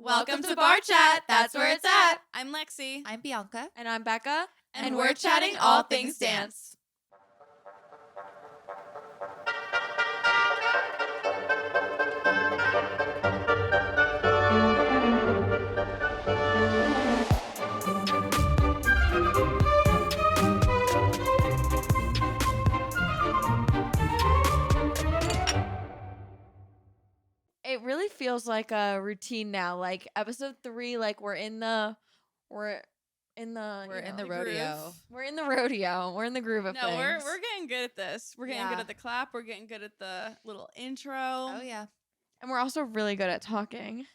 Welcome to Bar Chat. That's where it's at. I'm Lexi. I'm Bianca. And I'm Becca. And we're chatting all things dance. It really feels like a routine now. Like episode 3, like we're in the We're in the rodeo. We're in the rodeo. We're in the groove of No, things. we're getting good at this. We're getting good Yeah. at the clap. We're getting good at the little intro. Oh yeah. And we're also really good at talking.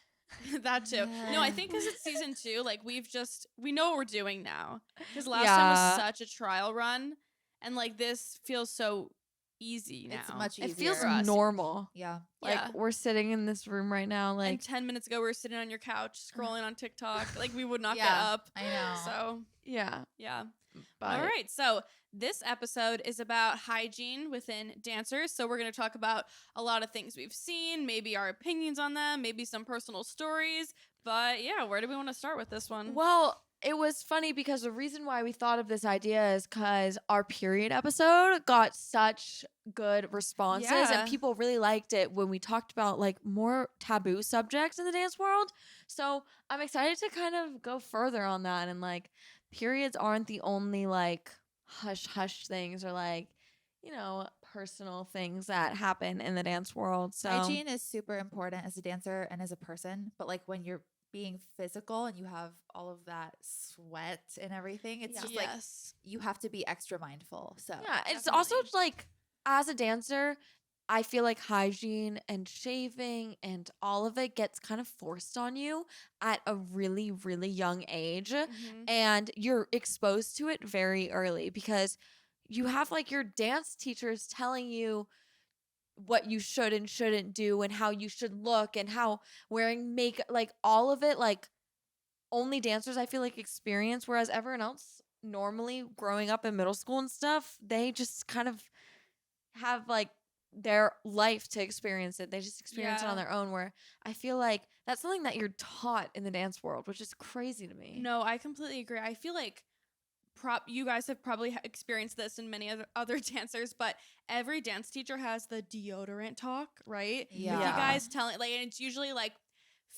That too. No, I think because it's season 2, like we know what we're doing now. Because last time Yeah. was such a trial run, and like this feels so easy now. It's much easier. It feels for us. normal. Yeah. Like Yeah. we're sitting in this room right now. And Like 10 minutes ago, we were sitting on your couch scrolling on TikTok. Like we would not get Yeah, up. I know. So yeah. yeah. But All right, so this episode is about hygiene within dancers. So we're going to talk about a lot of things we've seen, maybe our opinions on them, maybe some personal stories. But yeah, where do we want to start with this one? Well, it was funny because the reason why we thought of this idea is because our period episode got such good responses Yeah. and people really liked it when we talked about like more taboo subjects in the dance world. So I'm excited to kind of go further on that, and like periods aren't the only like hush things or like, you know, personal things that happen in the dance world. So Hygiene is super important as a dancer and as a person, but like when you're being physical and you have all of that sweat and everything, it's just like Yes. you have to be extra mindful. So yeah, it's also Definitely. like as a dancer, I feel like hygiene and shaving and all of it gets kind of forced on you at a really, really young age. Mhm. And you're exposed to it very early because you have like your dance teachers telling you what you should and shouldn't do and how you should look and how wearing makeup, like all of it, like only dancers I feel like experience, whereas everyone else normally growing up in middle school and stuff, they just kind of have like their life to experience it. They just experience it Yeah. on their own, where I feel like that's something that you're taught in the dance world, which is crazy to me. No, I completely agree. I feel like you guys have probably experienced this in many other dancers, but every dance teacher has the deodorant talk, right? Yeah. With you guys telling, like, and it's usually like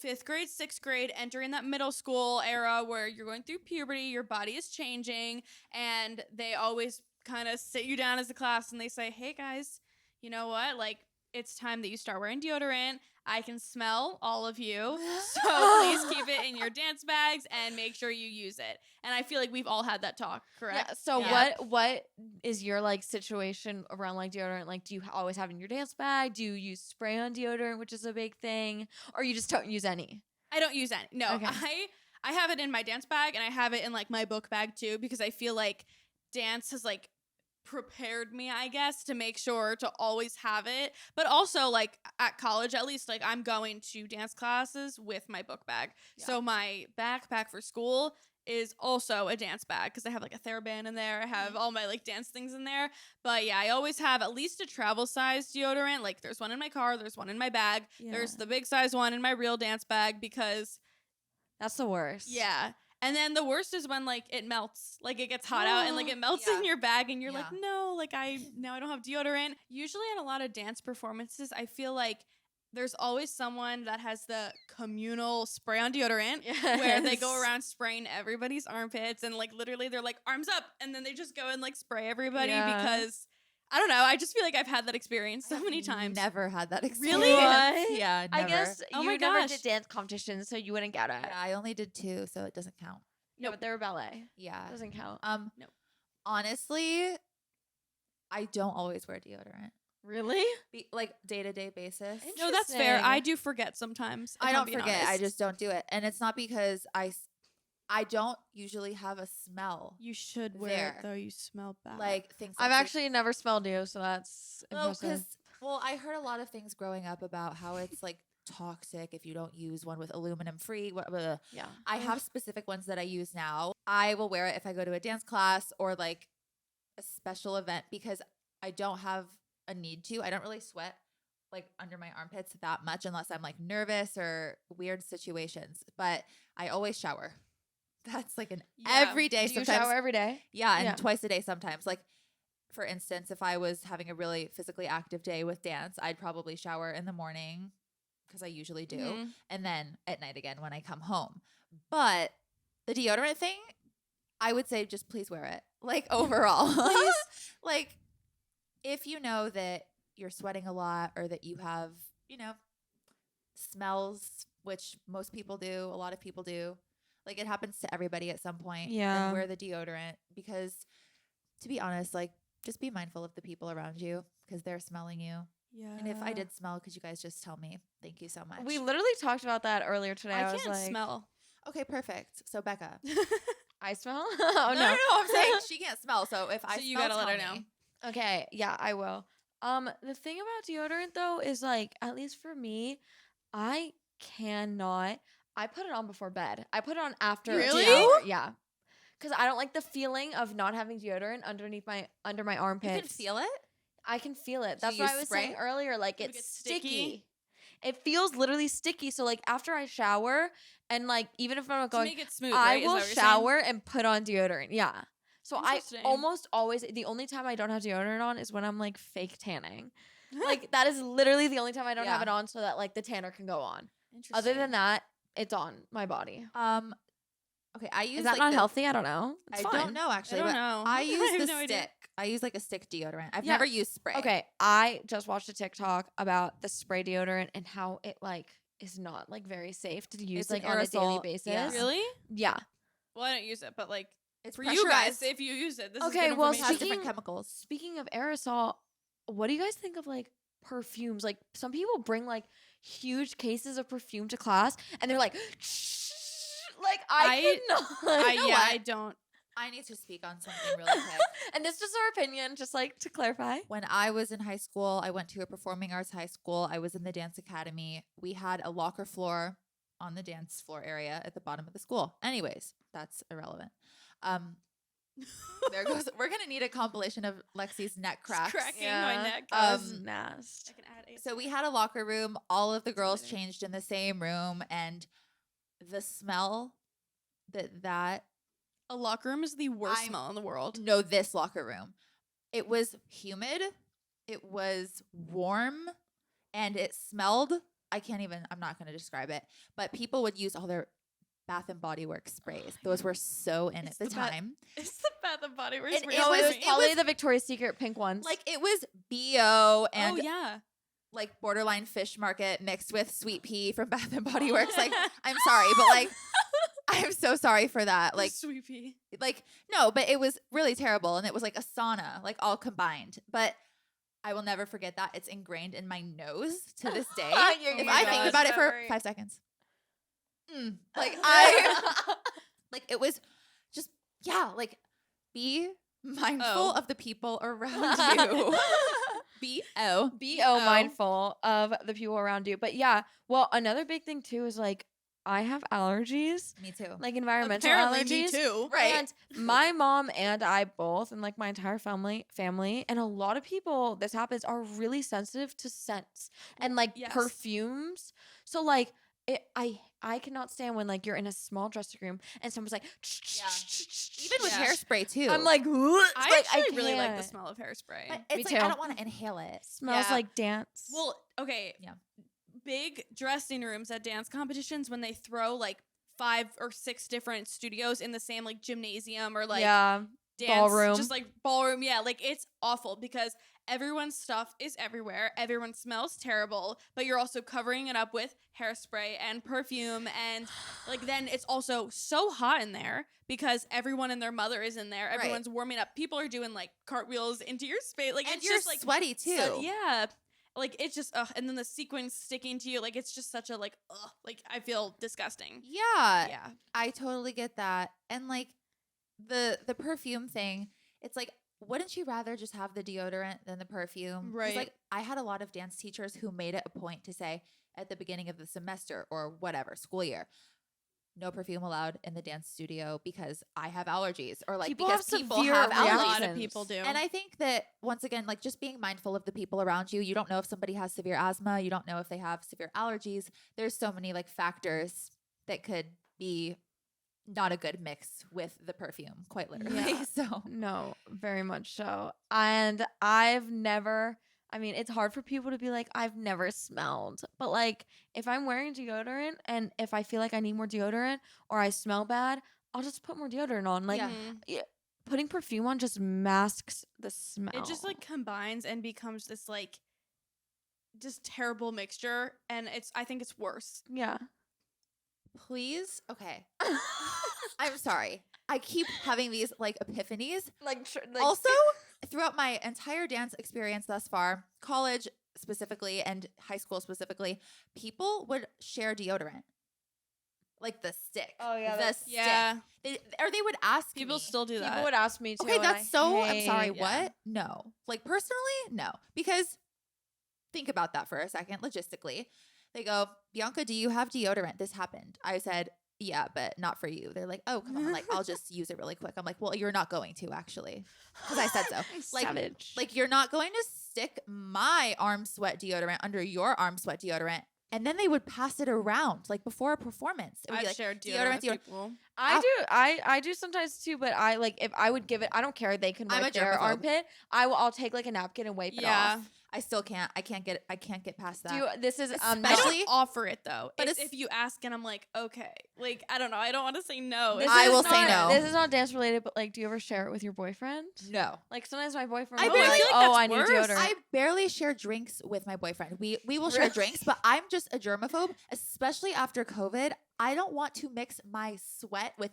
5th grade, 6th grade, entering that middle school era where you're going through puberty, your body is changing, and they always kind of sit you down as a class and they say, hey guys, you know what? Like, it's time that you start wearing deodorant. I can smell all of you. So please keep it in your dance bags and make sure you use it. And I feel like we've all had that talk, correct? Yeah. So Yeah. what is your like situation around like deodorant? Like, do you always have it in your dance bag? Do you use spray on deodorant, which is a big thing, or you just don't use any? I don't use any. No, Okay. I have it in my dance bag and I have it in like my book bag too, because I feel like dance has like prepared me, I guess, to make sure to always have it. But also like at college, at least, like I'm going to dance classes with my book bag. Yeah. So my backpack for school is also a dance bag because I have like a TheraBand in there. I have all my like dance things in there. But yeah, I always have at least a travel size deodorant. Like there's one in my car, there's one in my bag. Yeah. There's the big size one in my real dance bag because That's the worst. yeah. And then the worst is when like it melts, like it gets hot out and like it melts Yeah. in your bag and you're like, Yeah. no, like I don't have deodorant. Usually at a lot of dance performances, I feel like there's always someone that has the communal spray on deodorant where they go Yes. around spraying everybody's armpits and like literally they're like arms up and then they just go and like spray everybody Yeah. because I don't know. I just feel like I've had that experience so many times. Never had that experience. Really? What? Yeah, I never. guess Oh you my never gosh. did dance competitions, so you wouldn't get it. Yeah, I only did 2, so it doesn't count. No, but they were ballet. Yeah. Doesn't count. No. Honestly, I don't always wear deodorant. Really? Like day-to-day basis. No, that's fair. Interesting. I do forget sometimes. if I I'm don't being forget. I honest. just don't do it. And it's not because I don't usually have a smell. You should wear There. it though. You smell bad. Like things I've like actually never smelled you, so that's Well, impressive. I heard a lot of things growing up about how it's like toxic if you don't use one with aluminum free. Yeah. I have specific ones that I use now. I will wear it if I go to a dance class or like a special event because I don't have a need to. I don't really sweat like under my armpits that much unless I'm like nervous or weird situations. But I always shower. That's like an everyday. Do you sometimes, shower every day? yeah, and Yeah. twice a day sometimes. Like, for instance, if I was having a really physically active day with dance, I'd probably shower in the morning because I usually do, Mhm. and then at night again when I come home. But the deodorant thing, I would say just please wear it. Like overall, Please. like if you know that you're sweating a lot or that you have, smells, which most people do, a lot of people do. Like it happens to everybody at some point. Yeah. Then wear the deodorant because, to be honest, like just be mindful of the people around you because they're smelling you. Yeah. And if I did smell, could you guys just tell me? Thank you so much. We literally talked about that earlier today. I was can't like, smell. Okay, perfect. So Becca. I smell? Oh no, I'm saying she can't smell. So if I So you smell, gotta let her tell know. me. Okay, yeah, I will. The thing about deodorant though is like, at least for me, I cannot. I put it on before bed. I put it on after a Really? shower. Yeah, because I don't like the feeling of not having deodorant under my You armpits. can feel it? I can feel it. Do That's you what use I was saying spray? earlier. Like It it's gets sticky. sticky? It feels literally sticky. So like after I shower and like even if I'm not To going, make it smooth, I right? Is will that what you're saying? shower and put on deodorant. Yeah. So I Interesting. almost always, the only time I don't have deodorant on is when I'm like fake tanning. Like that is literally the only time I don't have Yeah. it on so that like the tanner can go on. Interesting. Other than that, it's on my body. Okay, I use Is that like not the- healthy? I don't know. It's I fine. don't know actually. I don't but know. I I use have the no stick. idea. I use like a stick deodorant. I've Yeah. never used spray. Okay, I just watched a TikTok about the spray deodorant and how it like is not like very safe to use It's an like on a daily aerosol, basis. yeah. Really? Yeah. Well, I don't use it, but like It's for you guys, pressurized. if you use it, this Okay, is good well, It has information. different Speaking- chemicals. Speaking of aerosol, what do you guys think of like perfumes? Like some people bring like huge cases of perfume to class and they're like, like I cannot. know yeah, what? I don't. I need to speak on something really quick. And this is just our opinion, just like to clarify. When I was in high school, I went to a performing arts high school. I was in the dance academy. We had a locker floor on the dance floor area at the bottom of the school. Anyways, that's irrelevant. There goes. We're gonna need a compilation of Lexi's neck cracks. cracking my neck. That was Um, nasty. I can add a. So we had a locker room. All of the girls later. changed in the same room, and the smell that A locker room is the worst I'm- smell in the world. no, this locker room. It was humid. It was warm, and it smelled. I'm not going to describe it, but people would use all their Bath and Body Works sprays. Those were so in It's at the the Bath- time. It's the Bath and Body Works. It spray. No, was- it was it probably was- the Victoria's Secret pink ones. Like it was BO and oh yeah. like borderline fish market mixed with sweet pea from Bath and Body Works. Like I'm sorry, but like I'm so sorry for that. Like Sweet pea. no, but it was really terrible, and it was like a sauna, like all combined. But I will never forget that. It's ingrained in my nose to this day. You're If gonna I go think as about it for memory. 5 seconds, like I like it was just like be mindful Oh. of the people around you. B-O. Be Oh. mindful of the people around you. But yeah, well, another big thing too is like I have allergies, Me too. like environmental Apparently allergies. me too. Right. And my mom and I both, and like my entire family, and a lot of people, this happens, are really sensitive to scents and like Yes. perfumes. So like I cannot stand when like you're in a small dressing room and someone's like, Even with Yeah. hairspray too. I'm like, I actually really like the can't. smell of hairspray. but Me it's like I too. don't want to inhale it. Smells Yeah. like dance. Well, okay. Yeah. Big dressing rooms at dance competitions when they throw like 5 or 6 different studios in the same like gymnasium or like yeah, dance ballroom. just like ballroom. Yeah, like it's awful because everyone's stuff is everywhere. Everyone smells terrible, but you're also covering it up with hairspray and perfume and like then it's also so hot in there because everyone and their mother is in there. Right. Everyone's warming up. People are doing like cartwheels into your space. Like And it's you're just like sweaty too. yeah. Like it's just and then the sequins sticking to you, like it's just such a like like I feel disgusting. Yeah. Yeah. I totally get that. And like the perfume thing, it's like, wouldn't you rather just have the deodorant than the perfume? 'Cause, Right. like I had a lot of dance teachers who made it a point to say at the beginning of the semester or whatever school year, no perfume allowed in the dance studio because I have allergies, or like People because have people severe have A allergies. lot of reactions. people do. And I think that once again, like just being mindful of the people around you. You don't know if somebody has severe asthma. You don't know if they have severe allergies. There's so many like factors that could be not a good mix with the perfume, quite literally. Yeah. So No, very much so. And I mean, it's hard for people to be like, I've never smelled. But like, if I'm wearing deodorant and if I feel like I need more deodorant or I smell bad, I'll just put more deodorant on. Like, Yeah. Mhm. putting perfume on just masks the smell. It just like combines and becomes this like just terrible mixture, and I think it's worse. yeah. please, okay. I'm sorry. I keep having these like epiphanies. Like Also, throughout my entire dance experience thus far, college specifically and high school specifically, people would share deodorant. Like the stick. Oh, yeah, The that's- stick. Yeah. They would ask People me. still do people that. would ask me too. Okay, and that's I so. I'm hate- sorry. yeah. What? No. Like personally, no. Because think about that for a second. Logistically, they go, Bianca, do you have deodorant? This happened. I said, yeah, but not for you. They're like, oh, come on. Like, I'll just use it really quick. I'm like, well, you're not going to actually, because I said so. Like, Savage. like you're not going to stick my arm sweat deodorant under your arm sweat deodorant. And then they would pass it around like before a performance. It would I've be like, shared deodorant with people. I do sometimes too, but I like if I would give it, I don't care. They can I'm wipe a their germaphobe. armpit. I'll take like a napkin and wipe it Yeah. off. I still can't. I can't get past that. Do you, this is I Especially- don't offer it though. But It's it's- if you ask and I'm like, okay, like I don't know, I don't want to say no. this I is will say not- no. This is not dance related, but like, do you ever share it with your boyfriend? No. Like sometimes my boyfriend I will be barely- like, I feel like "Oh, I that's need worse. deodorant." I barely share drinks with my boyfriend. We will share Really? drinks, but I'm just a germaphobe, especially after COVID. I don't want to mix my sweat with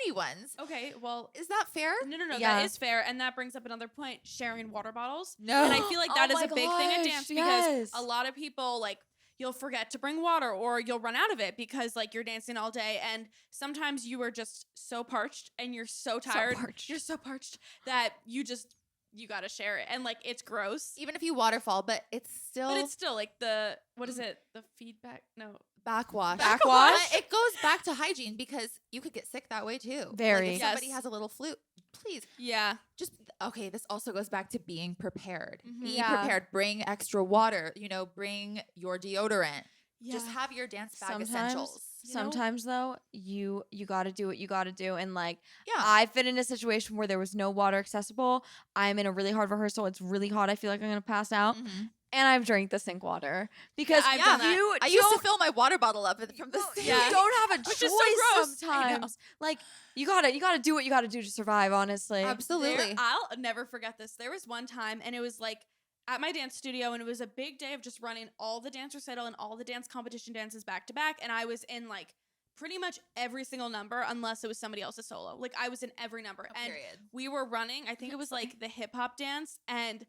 anyone's. Okay, well, Is that fair? no, Yeah. that is fair, and that brings up another point: sharing water bottles. No. And I feel like that Oh is a my big thing at gosh, dance yes. because a lot of people like you'll forget to bring water or you'll run out of it because like you're dancing all day and sometimes you are just so parched and you're so tired. parched. You're so parched that you got to share it and like it's gross. Even if you waterfall, but it's still But it's still like what is it? The feedback? No. backwash. Backwash? But it goes back to hygiene because you could get sick that way too. Very. Like if somebody Yes. has a little flu, please Yeah. just okay. This also goes back to being prepared. Mhm. Be Yeah. prepared. Bring extra water. Bring your deodorant. Just Yeah. have your dance bag Sometimes- essentials. You know? Sometimes though, you got to do what you got to do, and like Yeah. I've been in a situation where there was no water accessible. I'm in a really hard rehearsal. It's really hot. I feel like I'm gonna pass out, Mhm. and I've drank the sink water because I've done that. you I used to don't- fill my water bottle up from the you sink. Yeah. don't have a Which choice is so gross. I know. sometimes. Like you gotta do what you gotta do to survive. Honestly, Absolutely. I'll never forget this. There was one time, and it was like at my dance studio, and it was a big day of just running all the dance recital and all the dance competition dances back to back. And I was in like pretty much every single number, unless it was somebody else's solo. Like I was in every number, and Period. we were running. I think it was like the hip hop dance, and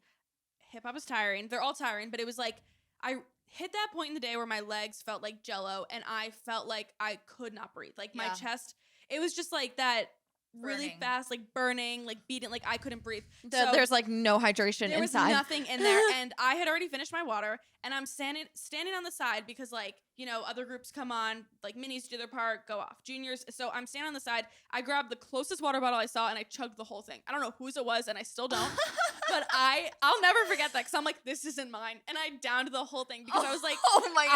hip hop is tiring. They're all tiring, but it was like I hit that point in the day where my legs felt like jello, and I felt like I could not breathe. Like my Yeah. chest, it was just like that. Really Burning. fast, like burning, like beating, like I couldn't breathe. there's like no hydration There was inside. nothing in there, and I had already finished my water, and I'm standing on the side because like other groups come on, like minis do their part, go off, juniors. So I'm standing on the side. I grabbed the closest water bottle I saw, and I chugged the whole thing. I don't know whose it was, and I still don't, but I'll never forget that because I'm like, this isn't mine, and I downed the whole thing because I was like, oh my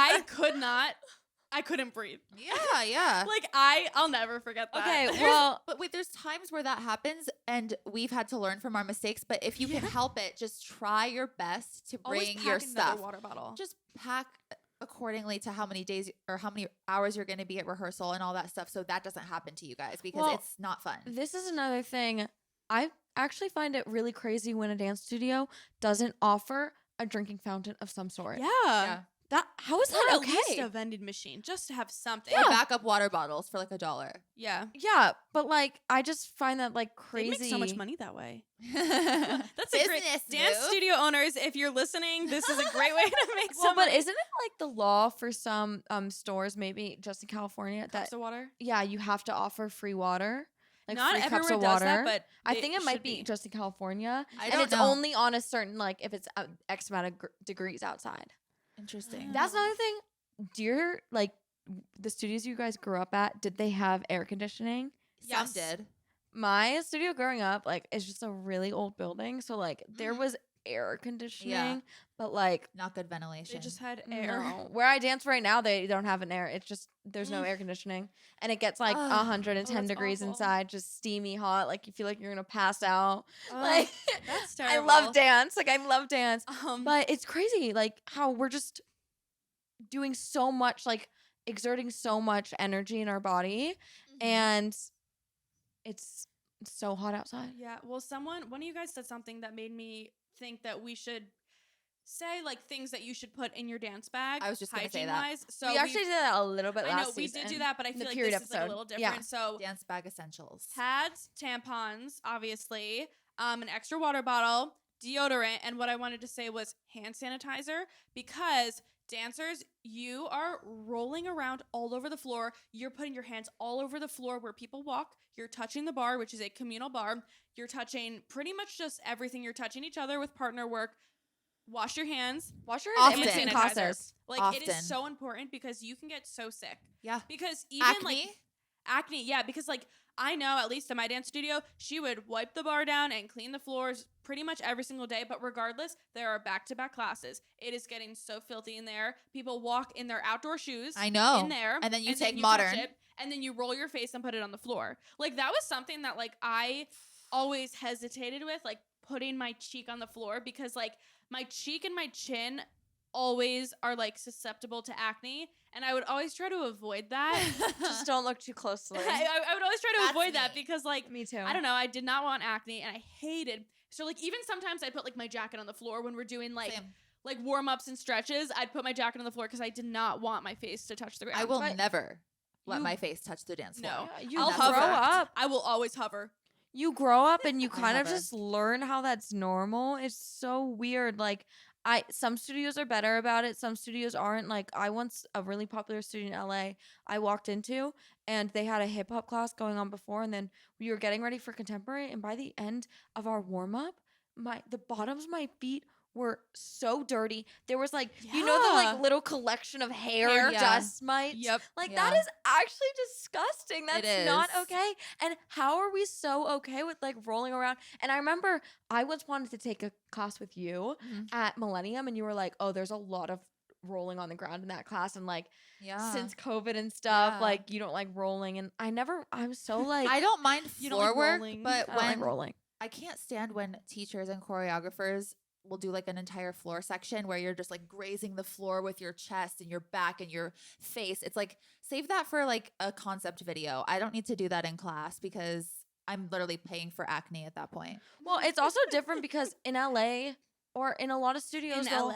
I couldn't breathe. Yeah, yeah. Like I'll never forget that. Okay, well, But wait, there's times where that happens, and we've had to learn from our mistakes. But if you can help it, just try your best to Always bring pack your another stuff. water bottle. Just pack accordingly to how many days or how many hours you're going to be at rehearsal and all that stuff, so that doesn't happen to you guys because Well, it's not fun. this is another thing. I actually find it really crazy when a dance studio doesn't offer a drinking fountain of some sort. Yeah. How is Or that at okay? least a vending machine, just to have something. Or backup water bottles for like $1. Yeah. Yeah, but like I just find that like They crazy. make so much money that way. That's That's a great dance studio owners. If you're listening, this is a great way to make Well, some but money. isn't it like the law for some stores, maybe just in California, that Cups of water? yeah, you have to offer free water, like Not free everywhere cups of does water. that, but I think it might should be just in California, I and don't it's know. only on a certain like if it's X amount of degrees outside. Interesting. That's another thing. Do your like the studios you guys grew up at, did they have air conditioning? Some Yes. did. My studio growing up, like, is just a really old building. So, like, there was air conditioning, but, like, Not good ventilation. They just had air. no. Where I dance right now, they don't have an air. It's just, there's no air conditioning. And it gets, like, Ugh. 110 that's degrees awful. inside, just steamy hot. Like, you feel like you're going to pass out. Ugh, Like, that's I terrible. love dance. Like, I love dance. But But it's crazy, like, how we're just doing so much, like, exerting so much energy in our body. And it's so hot outside. yeah, well, one of you guys said something that made me think that we should say like things that you should put in your dance bag. I was just gonna say that. hygiene-wise. So We actually did that a little bit I last know we season. did do that, but I in feel the like period this is like a episode. little Yeah. different. So Dance bag essentials. pads, tampons, obviously, an extra water bottle, deodorant, and what I wanted to say was hand sanitizer, because dancers, you are rolling around all over the floor. You're putting your hands all over the floor where people walk. You're touching the bar, which is a communal bar. You're touching pretty much just everything. You're touching each other with partner work. Wash your hands. Wash your Often. hands in Hand between sanitizer. classes. Like, it Often. is so important because you can get so sick. Yeah. Because even Acne. like acne, yeah, because like I know, at least in my dance studio, she would wipe the bar down and clean the floors pretty much every single day. But regardless, there are back-to-back classes. It is getting so filthy in there. People walk in their outdoor shoes. I know. In there. And then you take touch modern. it, and then you roll your face and put it on the floor. Like, that was something that like I always hesitated with, like putting my cheek on the floor, because like my cheek and my chin always are like susceptible to acne, and I would always try to avoid that. Just don't look too closely. I would always try to That's avoid that me. because like Me too. I don't know, I did not want acne, and I hated. So like even sometimes I put like my jacket on the floor when we're doing like Same. like warm ups and stretches. I'd put my jacket on the floor because I did not want my face to touch the ground. I will But never let you- my face touch the dance floor. No. Yeah, you I'll grow hover. up. I will always hover. You grow up and you I kind of hover. just learn how that's normal. It's so weird. Like, some studios are better about it. Some studios aren't. Like, I once, a really popular studio in LA I walked into, and they had a hip hop class going on before, and then we were getting ready for contemporary, and by the end of our warm up, the bottoms of my feet were so dirty. There was like, you know, the Yeah. like little collection of hair Hair, yeah. dust mites. Yep. Like, that Yeah. is actually disgusting. It That's not is. okay. And how are we so okay with like rolling around? And I remember I once wanted to take a class with you Mhm. at Millennium, and you were like, oh, there's a lot of rolling on the ground in that class. And like, Yeah. since COVID and stuff, Yeah. like, you don't like rolling. And I'm so like, I don't mind You don't floor like work, rolling? but I don't like when rolling. I can't stand when teachers and choreographers will do like an entire floor section where you're just like grazing the floor with your chest and your back and your face. It's like, save that for like a concept video. I don't need to do that in class because I'm literally paying for acne at that point. Well, it's also different because in LA or in a lot of studios, In they'll- LA.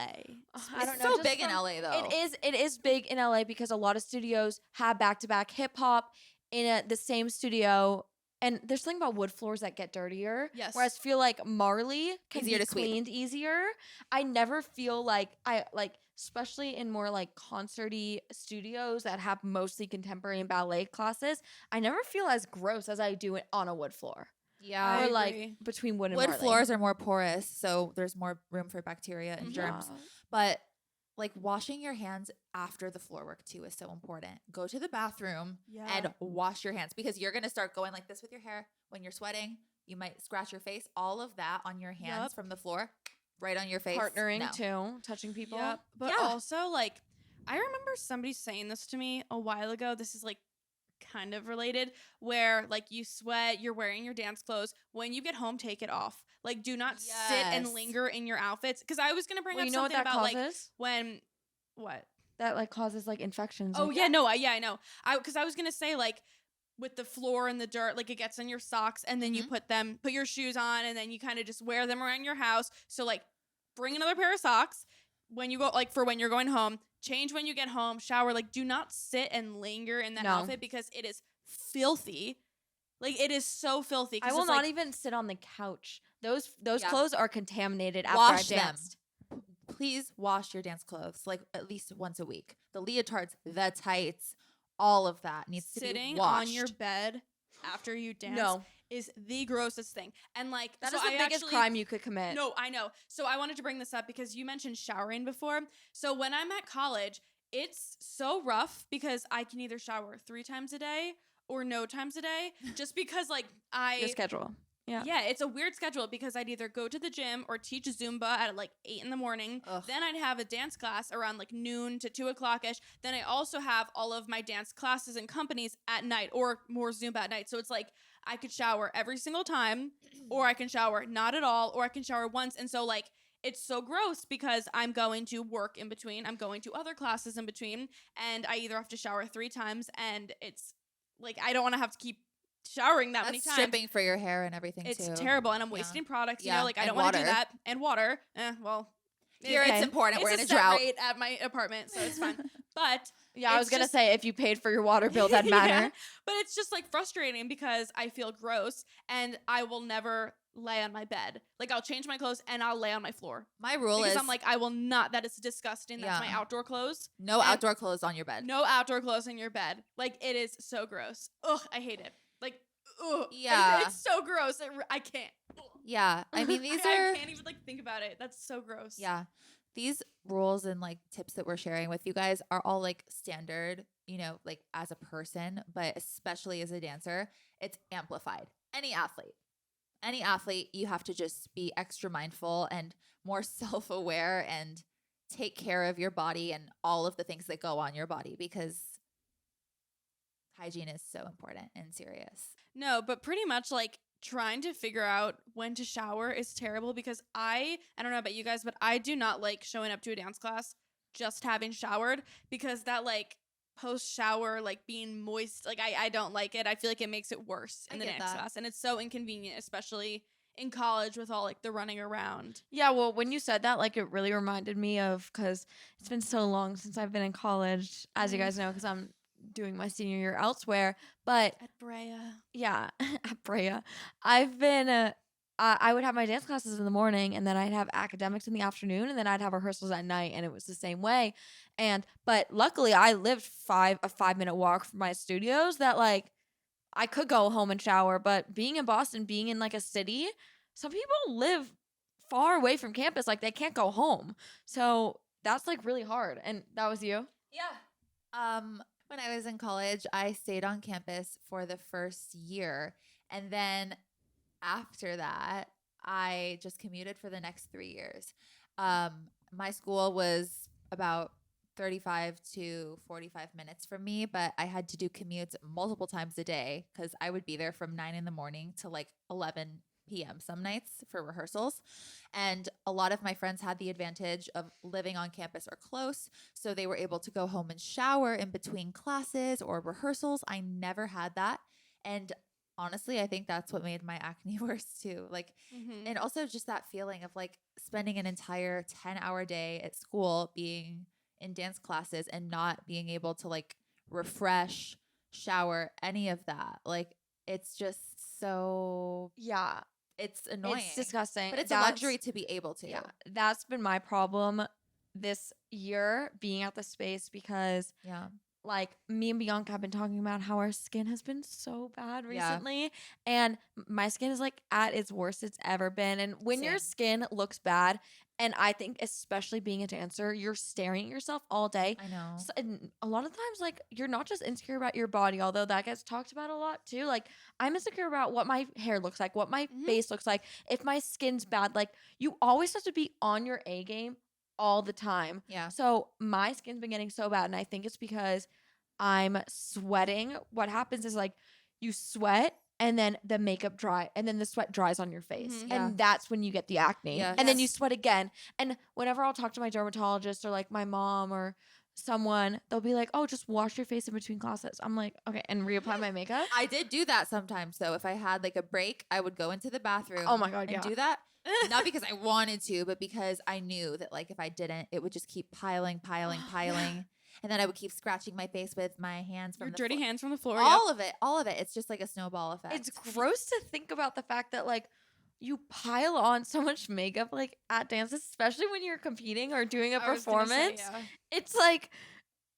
I don't It's know. so just big in from- LA though. It is big in LA because a lot of studios have back-to-back hip hop in the same studio, and there's something about wood floors that get dirtier. Yes. Whereas I feel like Marley can Easier be to sweep. cleaned easier. I never feel like especially in more like concerty studios that have mostly contemporary and ballet classes, I never feel as gross as I do it on a wood floor. Yeah. I or like agree. between wood and Wood Marley. floors are more porous, so there's more room for bacteria and Mhm. germs. But like washing your hands after the floor work too is so important. Go to the bathroom Yeah. and wash your hands because you're gonna start going like this with your hair when you're sweating. You might scratch your face. All of that on your hands Yup. from the floor, right on your face. Partnering No. too, touching people. Yep. But Yeah. also, like, I remember somebody saying this to me a while ago. This is like kind of related, where like you sweat, you're wearing your dance clothes. When you get home, take it off. Like, do not sit and Yes. linger in your outfits. Because I was gonna bring Well, up you know what something that about like causes? when what. That like causes like infections. Oh like- yeah, no, I know. Because I was gonna say like with the floor and the dirt, like it gets on your socks, and then you Mhm. put your shoes on, and then you kind of just wear them around your house. So like, bring another pair of socks when you go, like for when you're going home. Change when you get home. Shower. Like, do not sit and linger in that No. outfit because it is filthy. Like, it is so filthy. 'cause I will it's not like, even sit on the couch. Those Yeah. clothes are contaminated after Wash I them. danced. Please wash your dance clothes like at least once a week. The leotards, the tights, all of that needs to be sitting washed. on your bed after you dance No, is the grossest thing. And like, that so is the I biggest actually- crime you could commit. No, I know. So I wanted to bring this up because you mentioned showering before. So when I'm at college, it's so rough because I can either shower 3 times a day or no times a day, just because like Your schedule. Yeah, it's a weird schedule because I'd either go to the gym or teach Zumba at like 8 in the morning. Ugh. Then I'd have a dance class around like noon to 2 o'clock-ish. Then I also have all of my dance classes and companies at night or more Zumba at night. So it's like I could shower every single time, or I can shower not at all, or I can shower once. And so like it's so gross because I'm going to work in between. I'm going to other classes in between. And I either have to shower 3 times, and it's like I don't want to have to keep showering that many That's times. stripping for your hair and everything It's too. terrible, and I'm Yeah. wasting products. You Yeah, know, like I and don't want to do water. that. And water. Well, Here Okay. it's important. We're in a it's set drought. rate at my apartment, so it's fine. But Yeah, I was it's gonna just- say if you paid for your water bill, that'd matter. Yeah, but it's just like frustrating because I feel gross, and I will never lay on my bed. Like I'll change my clothes and I'll lay on my floor My rule because is I'm like I will not. That is disgusting. That's Yeah. my outdoor clothes. no and- outdoor clothes on your bed. No outdoor clothes in your bed. Like it is so gross. Ugh, I hate it. Like ugh. Yeah. It's so gross. I can't. Ugh. Yeah, I mean these I are can't even like think about it. That's so gross. yeah. These rules and like tips that we're sharing with you guys are all like standard, you know, like as a person, but especially as a dancer, it's amplified. Any athlete, you have to just be extra mindful and more self-aware and take care of your body and all of the things that go on your body because hygiene is so important and serious. No, but pretty much like trying to figure out when to shower is terrible because I don't know about you guys, but I do not like showing up to a dance class just having showered because that like post shower like being moist, like I don't like it. I feel like it makes it worse in I the get next that. class, and it's so inconvenient, especially in college with all like the running around. Yeah, well, when you said that, like, it really reminded me of, because it's been so long since I've been in college, as you Mhm. guys know, because I'm doing my senior year elsewhere. But At Brea. yeah, at Brea, I've been, I would have my dance classes in the morning, and then I'd have academics in the afternoon, and then I'd have rehearsals at night, and it was the same way. But luckily, I lived a 5-minute walk from my studios that, like, I could go home and shower. But being in Boston, being in like a city, some people live far away from campus, like they can't go home. So that's like really hard. And that was you? Yeah. When I was in college, I stayed on campus for the first year. And then after that, I just commuted for the next 3 years. My school was about 35 to 45 minutes from me, but I had to do commutes multiple times a day because I would be there from 9 in the morning to like 11 p.m. some nights for rehearsals. And a lot of my friends had the advantage of living on campus or close, so they were able to go home and shower in between classes or rehearsals. I never had that. And honestly, I think that's what made my acne worse too. Like, Mhm. and also just that feeling of like spending an entire 10-hour day at school being in dance classes and not being able to like refresh, shower, any of that. Like, it's just so, Yeah. it's annoying. It's disgusting. But it's That's- a luxury to be able to. Yeah. That's been my problem this year being at the space, because Yeah. like me and Bianca have been talking about how our skin has been so bad Yeah. recently, and my skin is like at its worst it's ever been. And when your Same. skin looks bad, and I think especially being a dancer, you're staring at yourself all day. I know. And a lot of times, like, you're not just insecure about your body, although that gets talked about a lot too. Like, I'm insecure about what my hair looks like, what my Mhm. face looks like, if my skin's bad. Like, you always have to be on your A game all the time. Yeah. So my skin's been getting so bad, and I think it's because I'm sweating. What happens is, like, you sweat and then the makeup dry, and then the sweat dries on your face. Mhm. Yeah. And that's when you get the acne. Yes. And then you Yes. sweat again. And whenever I'll talk to my dermatologist or like my mom or someone, they'll be like, "Oh, just wash your face in between classes." I'm like, "Okay," and reapply my makeup. I did do that sometimes though. If I had like a break, I would go into the bathroom. Oh my God, and yeah. do that. Not because I wanted to, but because I knew that like if I didn't, it would just keep piling. And then I would keep scratching my face with my hands from Your the dirty floor. hands from the floor. All of it. It's just like a snowball effect. It's gross to think about the fact that like you pile on so much makeup like at dances, especially when you're competing or doing a I was gonna say, performance. yeah. It's like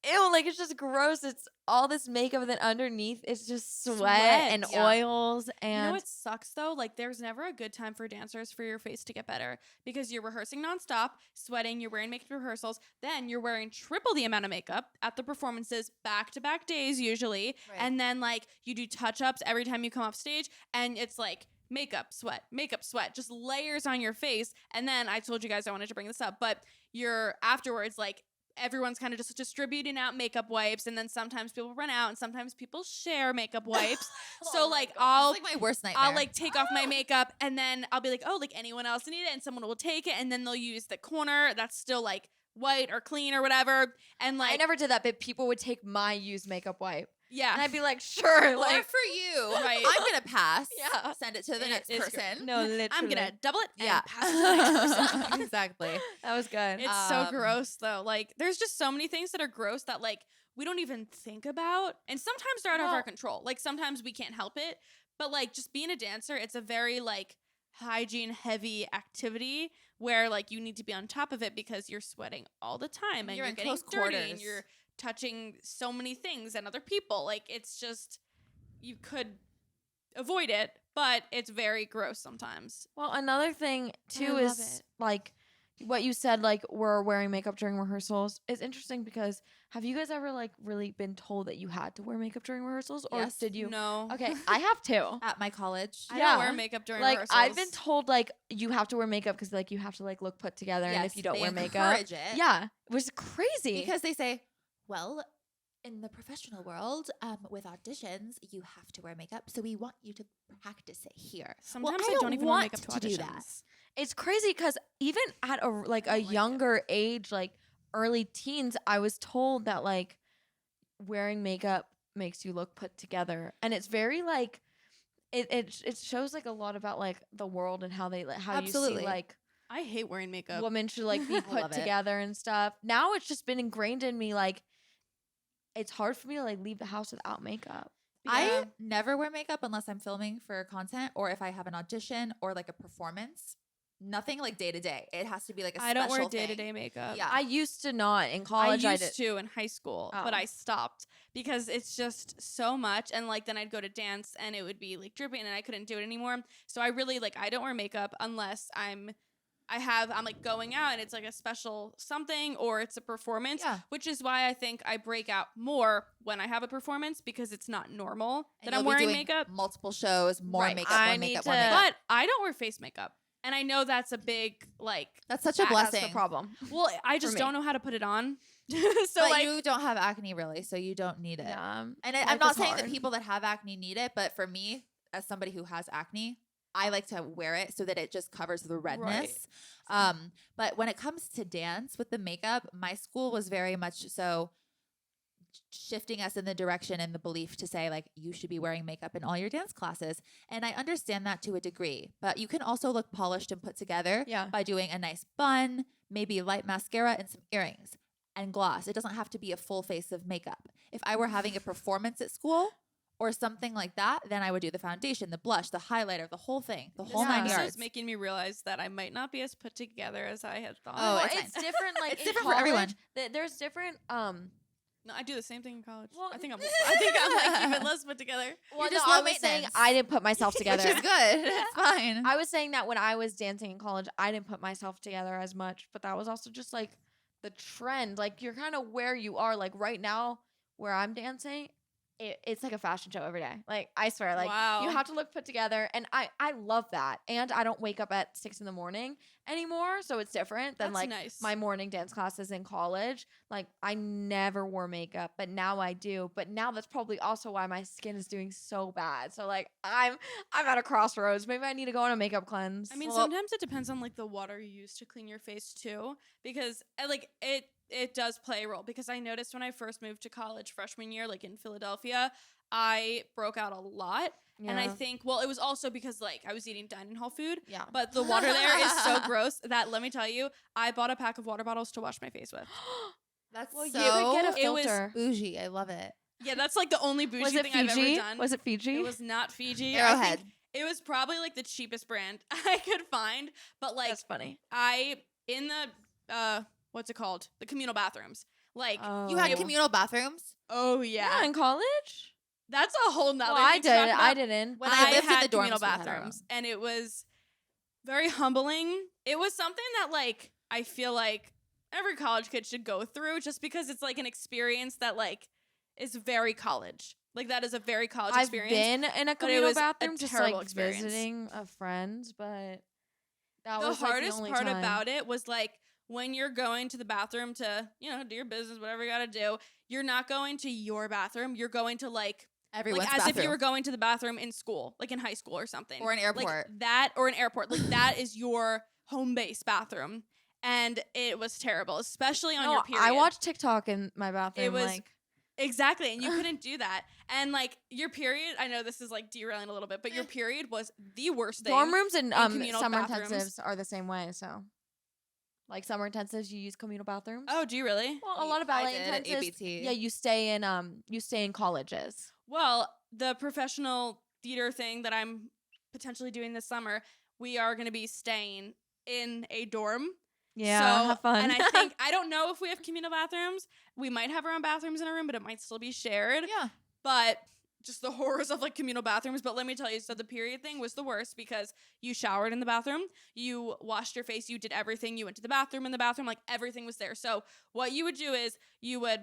ew, like it's just gross. It's all this makeup and then underneath it's just sweat, Sweat, and yeah. oils and You know what sucks though? Like there's never a good time for dancers for your face to get better because you're rehearsing nonstop, sweating, you're wearing makeup rehearsals, then you're wearing triple the amount of makeup at the performances back-to-back days usually, Right. and then like you do touch-ups every time you come off stage and it's like makeup, sweat, just layers on your face. And then I told you guys I wanted to bring this up, but you're afterwards like everyone's kind of just distributing out makeup wipes, and then sometimes people run out and sometimes people share makeup wipes. So Oh my like God. It's like my worst nightmare. I'll like take off my makeup and then I'll be like, oh, like anyone else need it, and someone will take it and then they'll use the corner that's still like white or clean or whatever. And like I never did that, but people would take my used makeup wipe. yeah. And I'd be like, sure, or like for you, Right. I'm gonna pass. Yeah. Send it to the next It's person. no, literally. I'm gonna double it Yeah. and pass it to the next person. Exactly. That was good. It's so Um, gross though. Like there's just so many things that are gross that like we don't even think about. And sometimes they're out of our Well- control. Like sometimes we can't help it. But like just being a dancer, it's a very like hygiene heavy activity where like you need to be on top of it because you're sweating all the time and You're you're in getting close dirty and quarters. you're touching so many things and other people. Like it's just you could avoid it, but it's very gross sometimes. Well, another thing too I love is it. like what you said, like we're wearing makeup during rehearsals is interesting because have you guys ever like really been told that you had to wear makeup during rehearsals, or Yes. did you? No. Okay, I have too. At my college. I Yeah. don't wear makeup during Like rehearsals. I've been told like you have to wear makeup because like you have to like look put together, and if you don't they wear makeup, encourage it. yeah, it was crazy. Because they say, well, in the professional world, with auditions, you have to wear makeup. So we want you to practice it here. Sometimes I I don't don't even wear want makeup to to do that. auditions. It's crazy because even at a like a don't like it. younger age, like early teens, I was told that like wearing makeup makes you look put together, and it's very like it shows like a lot about like the world and how they how you Absolutely. see like I hate wearing makeup. women should like be I put love it. together and stuff. Now it's just been ingrained in me. Like it's hard for me to like leave the house without makeup. Yeah. I never wear makeup unless I'm filming for content or if I have an audition or like a performance. Nothing like day to day. It has to be like a I don't wear special day to thing. day makeup. Yeah. I used to not in I college. I used did. to in high school, but Oh. I stopped because it's just so much. And like then I'd go to dance and it would be like dripping and I couldn't do it anymore. So I really like I don't wear makeup unless I'm like going out and it's like a special something or it's a performance, Yeah. which is why I think I break out more when I have a performance because it's not normal And that I'm you'll be wearing doing makeup. Multiple shows, more Right. makeup, I more need makeup, more to- makeup. But I don't wear face makeup. And I know that's a big like That's such a That's blessing. the problem. well, I just me. don't know how to put it on. so But like you don't have acne really, so you don't need it. Yeah. And Life I'm not is saying that hard. people that have acne need it, but for me, as somebody who has acne, I like to wear it so that it just covers the redness. But when it comes to dance with the makeup, my school was very much so shifting us in the direction and the belief to say like you should be wearing makeup in all your dance classes. And I understand that to a degree, but you can also look polished and put together Yeah. by doing a nice bun, maybe light mascara and some earrings and gloss. It doesn't have to be a full face of makeup. If I were having a performance at school or something like that, then I would do the foundation, the blush, the highlighter, the whole thing, the whole Yeah. 9 This yards. is making me realize that I might not be as put together as I had thought. Oh, Well, it's it's fine. different. Like It's in different for college, everyone. There's different. No, I do the same thing in college. Well, I think I'm like even less put together. Well, just no, I low was saying maintenance. I didn't put myself together. Which is good. It's fine. I was saying that when I was dancing in college, I didn't put myself together as much, but that was also just like the trend. Like you're kind of where you are. Like right now, where I'm dancing, it's like a fashion show every day. Like I swear, like Wow. you have to look put together, and I love that. And I don't wake up at 6 a.m. anymore, so it's different than That's like nice. my morning dance classes in college. Like I never wore makeup, but now I do. But now that's probably also why my skin is doing so bad. So like I'm at a crossroads. Maybe I need to go on a makeup cleanse. I mean, Well- sometimes it depends on like the water you use to clean your face too, because like it does play a role. Because I noticed when I first moved to college freshman year, like in Philadelphia, I broke out a lot, and I Yeah. think it was also because like I was eating dining hall food. Yeah. But the water there is so gross that let me tell you, I bought a pack of water bottles to wash my face with. That's Well, so you could get a It was filter. bougie. I love it. Yeah, that's like the only bougie Was it thing I've Fiji? ever done. Was it Fiji? It was not Fiji. I Arrowhead. think it was probably like the cheapest brand I could find. But like That's funny. in the what's it called? The communal bathrooms. Like You had Oh. communal bathrooms? oh Yeah, yeah, in college? that's a whole nother. Well, I thing to talk did. about. I didn't. When I lived in had the dorms, communal we had our bathrooms, own. and it was very humbling. It was something that like I feel like every college kid should go through, just because it's like an experience that like is very college. Like that is a very college I've experience. been in a it communal was a bathroom just terrible like experience. visiting a friend, but that The was like, hardest only part time. about it was like when you're going to the bathroom to, do your business, whatever you gotta do, you're not going to your bathroom. You're going to like Everyone's as bathroom. if you were going to the bathroom in school, like in high school or something. Or an airport. Like that, or an airport. Like that is your home base bathroom. And it was terrible, especially on your period. I watched TikTok in my bathroom. It was like, exactly, and you couldn't do that. And like your period, I know this is like derailing a little bit, but your period was the worst thing. dorm rooms and communal summer bathrooms. intensives are the same way. So, like summer intensives, you use communal bathrooms. Oh, do you really? Well, a lot of I ballet did at intensives. ABT. Yeah, you stay in colleges. Well, the professional theater thing that I'm potentially doing this summer, we are going to be staying in a dorm. Yeah, So, have fun. And I think, I don't know if we have communal bathrooms. We might have our own bathrooms in a room, but it might still be shared. Yeah. But just the horrors of like communal bathrooms. But let me tell you, so the period thing was the worst because you showered in the bathroom, you washed your face, you did everything, you went to the bathroom in the bathroom, like everything was there. So what you would do is you would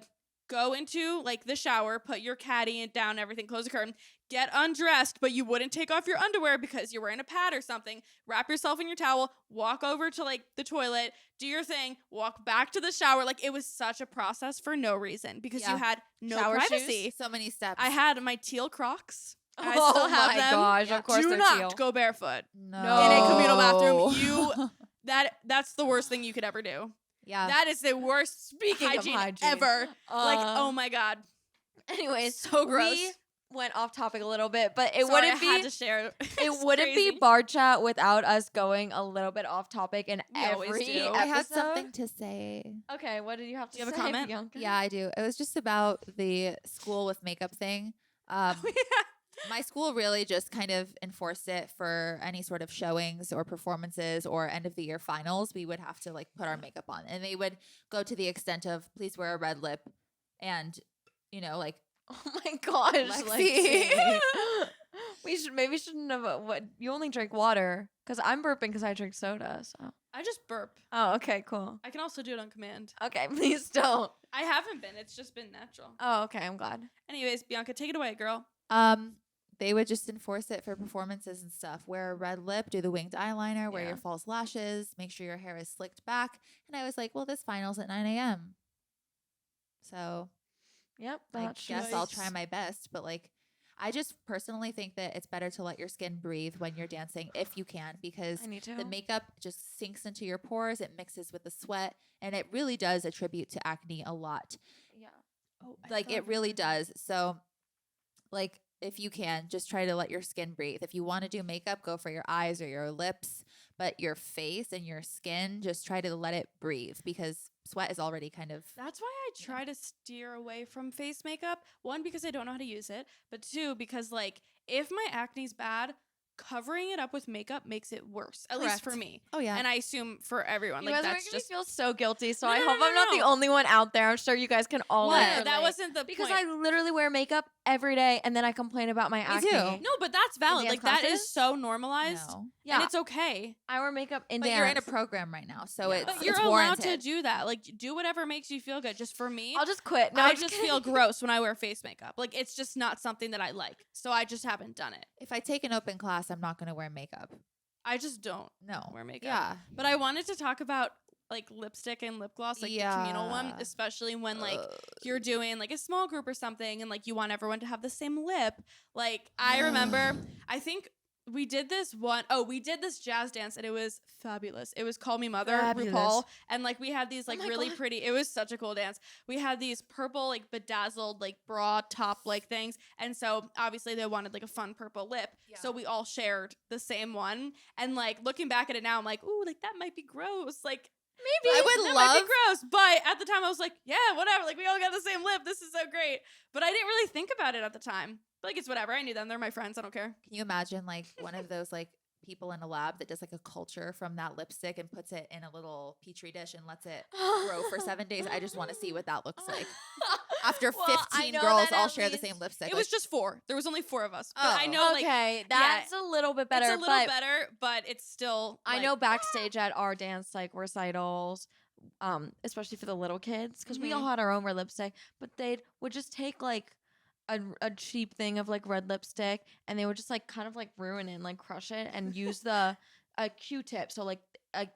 go into like the shower, put your caddy down, everything, close the curtain, get undressed, but you wouldn't take off your underwear because you're wearing a pad or something. Wrap yourself in your towel, walk over to like the toilet, do your thing, walk back to the shower. Like it was such a process for no reason because you Yeah. had no Shower shoes? privacy. So many steps. I had my teal Crocs. I oh still have my them. gosh! Yeah. Of course, Do they're not teal. go barefoot no. in a communal bathroom. That's the worst thing you could ever do. Yeah. That is the worst Speaking of hygiene hygiene. ever. Like, Uh, oh my god, Anyways, so gross. We went off topic a little bit, but it Sorry, wouldn't I had be to share. it It's wouldn't be crazy. bar chat without us going a little bit off topic in We always every do. episode. I had something to say. Okay, what did you have to Do you have a say, comment? Bianca? Yeah, I do. It was just about the school with makeup thing. My school really just kind of enforced it for any sort of showings or performances or end of the year finals. We would have to like put our makeup on, and they would go to the extent of please wear a red lip, and like Oh my gosh, Lexi. Lexi. We shouldn't have. What you only drink water because I'm burping because I drink soda. So I just burp. oh, okay, cool. I can also do it on command. Okay, please don't. I haven't been. It's just been natural. Oh, okay, I'm glad. Anyways, Bianca, take it away, girl. they would just enforce it for performances and stuff. Wear a red lip, do the winged eyeliner, wear Yeah. your false lashes, make sure your hair is slicked back. And I was like, well, this final's at 9 a.m. So Yep, I that's guess I'll nice. try my best. But like, I just personally think that it's better to let your skin breathe when you're dancing if you can, because I need to. the makeup just sinks into your pores. It mixes with the sweat, and it really does attribute to acne a lot. Yeah. Oh, Like it really does. So like if you can, just try to let your skin breathe. If you want to do makeup, go for your eyes or your lips, but your face and your skin, just try to let it breathe, because sweat is already kind of That's why I try to steer away from face makeup. One, because I don't know how to use it, but two, because like if my acne's bad, covering it up with makeup makes it worse. At least for Correct. me. Oh yeah. And I assume for everyone. You Like guys are that's making just me feel so guilty. So No, I no, hope no, I'm not the no. only one out there. I'm sure you guys can all what? relate. That wasn't the because point. I literally wear makeup every day and then I complain about my acne. too. No, but that's valid. dance Like that classes? is so normalized. No. Yeah, And it's okay. I wear makeup in But dance. you're in a program right now, so Yeah. it's But you're it's allowed warranted. to do that. Like do whatever makes you feel good. Just for me, I'll just quit. No, I I'm just kidding. feel gross when I wear face makeup. Like it's just not something that I like. So I just haven't done it. If I take an open class, I'm not going to wear makeup. I just don't No. wear makeup. Yeah. But I wanted to talk about like lipstick and lip gloss, like the communal one, Yeah. especially when like you're doing like a small group or something and like you want everyone to have the same lip. Like I remember, I think we did this jazz dance and it was fabulous. It was Call Me Mother, Fabulous. RuPaul. And like we had these like my really God. pretty, it was such a cool dance. We had these purple like bedazzled like bra top like things. And so obviously they wanted like a fun purple lip. Yeah. So we all shared the same one. And like looking back at it now, I'm like, ooh, like that might be gross. Like maybe I would that might be love- gross. But at the time I was like, yeah, whatever. Like we all got the same lip. This is so great. But I didn't really think about it at the time. Like it's whatever. I knew them. They're my friends. I don't care. Can you imagine like one of those like people in a lab that does like a culture from that lipstick and puts it in a little petri dish and lets it grow for 7 days. I just want to see what that looks like. After Well, I 15 know girls that all at share the least- same lipstick. It was just 4. There was only 4 of us. But Oh. I know, Okay, that's a little bit better. it's a little but better, but it's still. I like, know backstage at our dance like recitals, especially for the little kids, because we all had our own red lipstick, but they would just take like a cheap thing of like red lipstick, and they would just like kind of like ruin it and like crush it and use a Q-tip. So like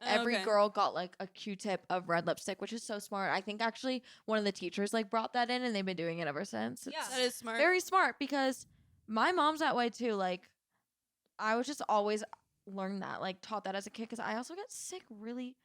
every Okay. girl got like a Q-tip of red lipstick, which is so smart. I think actually one of the teachers like brought that in, and they've been doing it ever since. It's That is smart. very smart because my mom's that way too. Like I was just always learned that, like taught that as a kid, because I also get sick really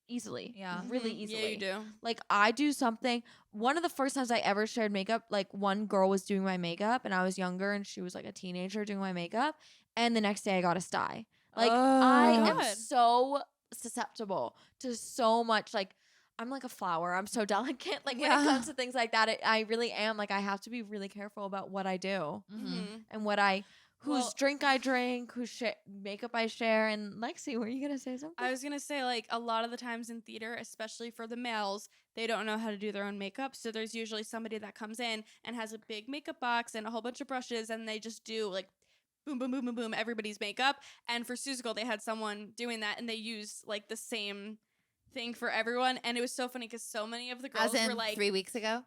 easily. Yeah. Really Mhm. easily. Yeah, you do. Like I do something. One of the first times I ever shared makeup, like one girl was doing my makeup and I was younger and she was like a teenager doing my makeup, and the next day I got a sty. Like I am God. so susceptible to so much. Like I'm like a flower. I'm so delicate. Like when it comes to things like that, I really am. Like I have to be really careful about what I do Mhm. and whose Well- drink I drink, whose makeup I share. And Lexi, were you gonna say something? I was gonna say, like, a lot of the times in theater, especially for the males, they don't know how to do their own makeup. So there's usually somebody that comes in and has a big makeup box and a whole bunch of brushes, and they just do like boom, boom, boom, boom, boom, everybody's makeup. And for Susical, they had someone doing that, and they used like the same thing for everyone. And it was so funny because so many of the girls As in were like, 3 weeks ago.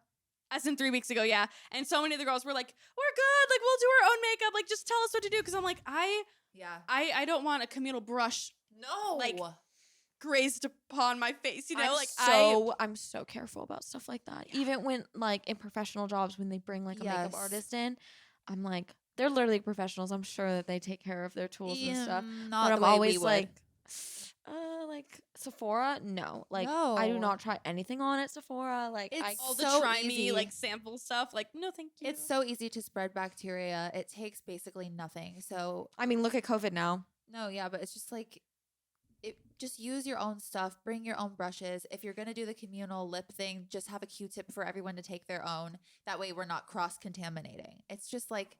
as in 3 weeks ago, yeah. And so many of the girls were like, we're good, like we'll do our own makeup, like just tell us what to do. Because I'm like, Yeah. I don't want a communal brush No. like, grazed upon my face, you know? I'm so careful about stuff like that. Even when like in professional jobs, when they bring like a makeup Yes. artist in, I'm like, they're literally professionals. I'm sure that they take care of their tools and stuff. Not But the I'm way we always would. like Sephora, no. Like I do No. not try anything on at Sephora. Like I It's all the so try easy. me like sample stuff, like no thank you. It's so easy to spread bacteria. It takes basically nothing. So I mean, look at COVID now. no, yeah, but it's just like just use your own stuff, bring your own brushes. If you're gonna do the communal lip thing, just have a Q-tip for everyone to take their own. That way we're not cross-contaminating. It's just like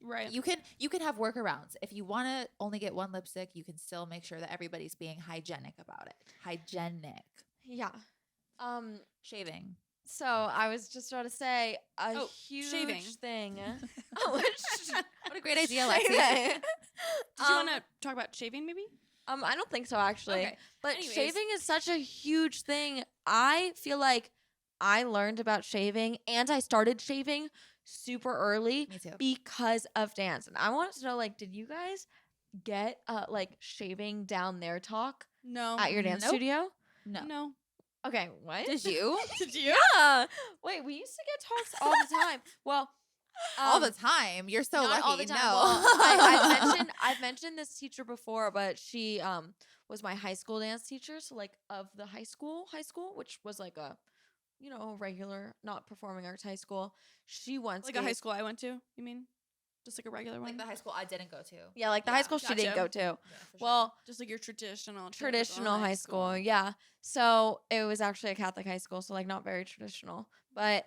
right. you can have workarounds. If you want to only get one lipstick, you can still make sure that everybody's being hygienic about it. Hygienic. Yeah. Shaving. So I was just about to say a Oh, huge shaving. thing. What a great idea, Lexi. Shaving. Did you want to talk about shaving maybe? I don't think so actually. Okay. But Anyways. shaving is such a huge thing. I feel like I learned about shaving and I started shaving super early Me too. because of dance. And I wanted to know, like, did you guys get like shaving down their talk No. at your dance Nope. studio? No. No. Okay, what? Did you? Did you? Yeah. Wait, we used to get talks all the time. Well, All the time. You're so not lucky. all the time. No. Well, I've mentioned this teacher before, but she was my high school dance teacher. So like of the high school, which was like a regular not performing arts high school. She once Like a high school I went to, you mean? Just like a regular one? like the high school I didn't go to. Yeah, like the Yeah, high school she didn't gotcha. go to. Yeah, for sure. Well, Just like your traditional high school, yeah. So it was actually a Catholic high school, so like not very traditional. But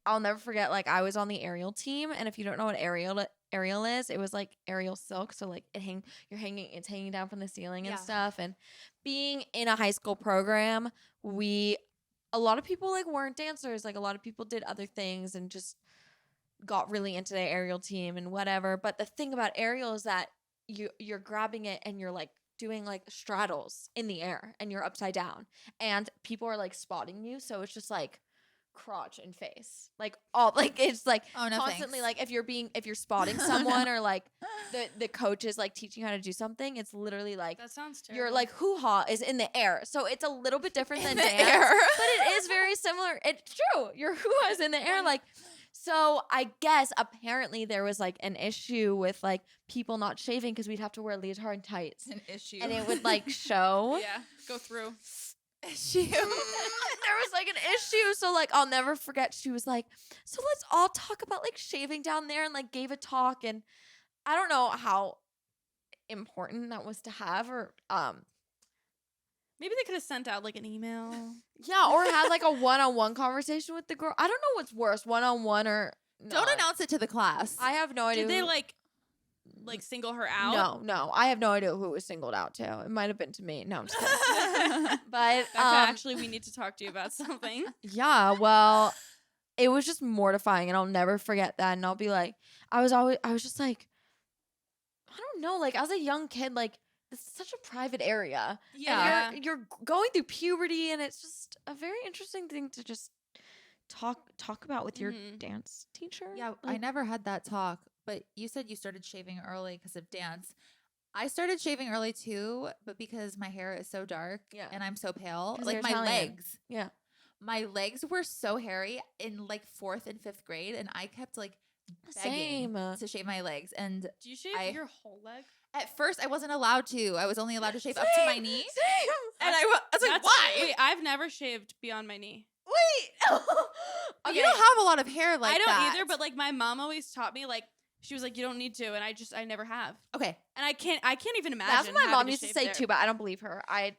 I'll never forget, like I was on the aerial team, and if you don't know what aerial is, it was like aerial silk, so like it's hanging down from the ceiling and Yeah. stuff. And being in a high school program, a lot of people like weren't dancers, like a lot of people did other things and just got really into the aerial team and whatever. But the thing about aerial is that you're grabbing it and you're like doing like straddles in the air and you're upside down and people are like spotting you, so it's just like crotch and face, like all like it's like Oh, no, constantly thanks. like if you're spotting someone or like the coach is like teaching you how to do something, it's literally like That sounds terrible. your like hoo-ha is in the air, so it's a little bit different than In the dance, air. but it is very similar. It's true, your hoo-ha is in the air, like. So I guess apparently there was like an issue with like people not shaving because we'd have to wear leotard tights An issue. and it would like show. Yeah, go through. issue. There was like an issue, so like I'll never forget. She was like, "So let's all talk about like shaving down there," and like gave a talk, and I don't know how important that was to have, or Maybe they could have sent out like an email. yeah, or had like a one-on-one conversation with the girl. I don't know what's worse, one-on-one or Don't not. announce it to the class. I have no idea. Did they like like single her out? No. I have no idea who was singled out too. It might have been to me. No, I'm just kidding. But Becca, actually, we need to talk to you about something. yeah, well, it was just mortifying, and I'll never forget that. And I'll be like, I was just like, I don't know, like as a young kid, like it's such a private area. Yeah. And you're going through puberty, and it's just a very interesting thing to just talk about with your dance teacher. Yeah, I Like, never had that talk, but you said you started shaving early because of dance. I started shaving early too, but because my hair is so dark and I'm so pale, 'Cause like you're my Italian. legs. Yeah. My legs were so hairy in like 4th and 5th grade, and I kept like begging Same. to shave my legs. And Do you shave your whole leg? at first, I wasn't allowed to. I was only allowed to shave up to my knee. Same. And I was like, why? Wait, I've never shaved beyond my knee. Wait. But you don't have a lot of hair like I don't that. either, but like my mom always taught me, like she was like, you don't need to, and I never have. Okay. And I can't even imagine. That's what my having mom used to shave say there. too, but I don't believe her. I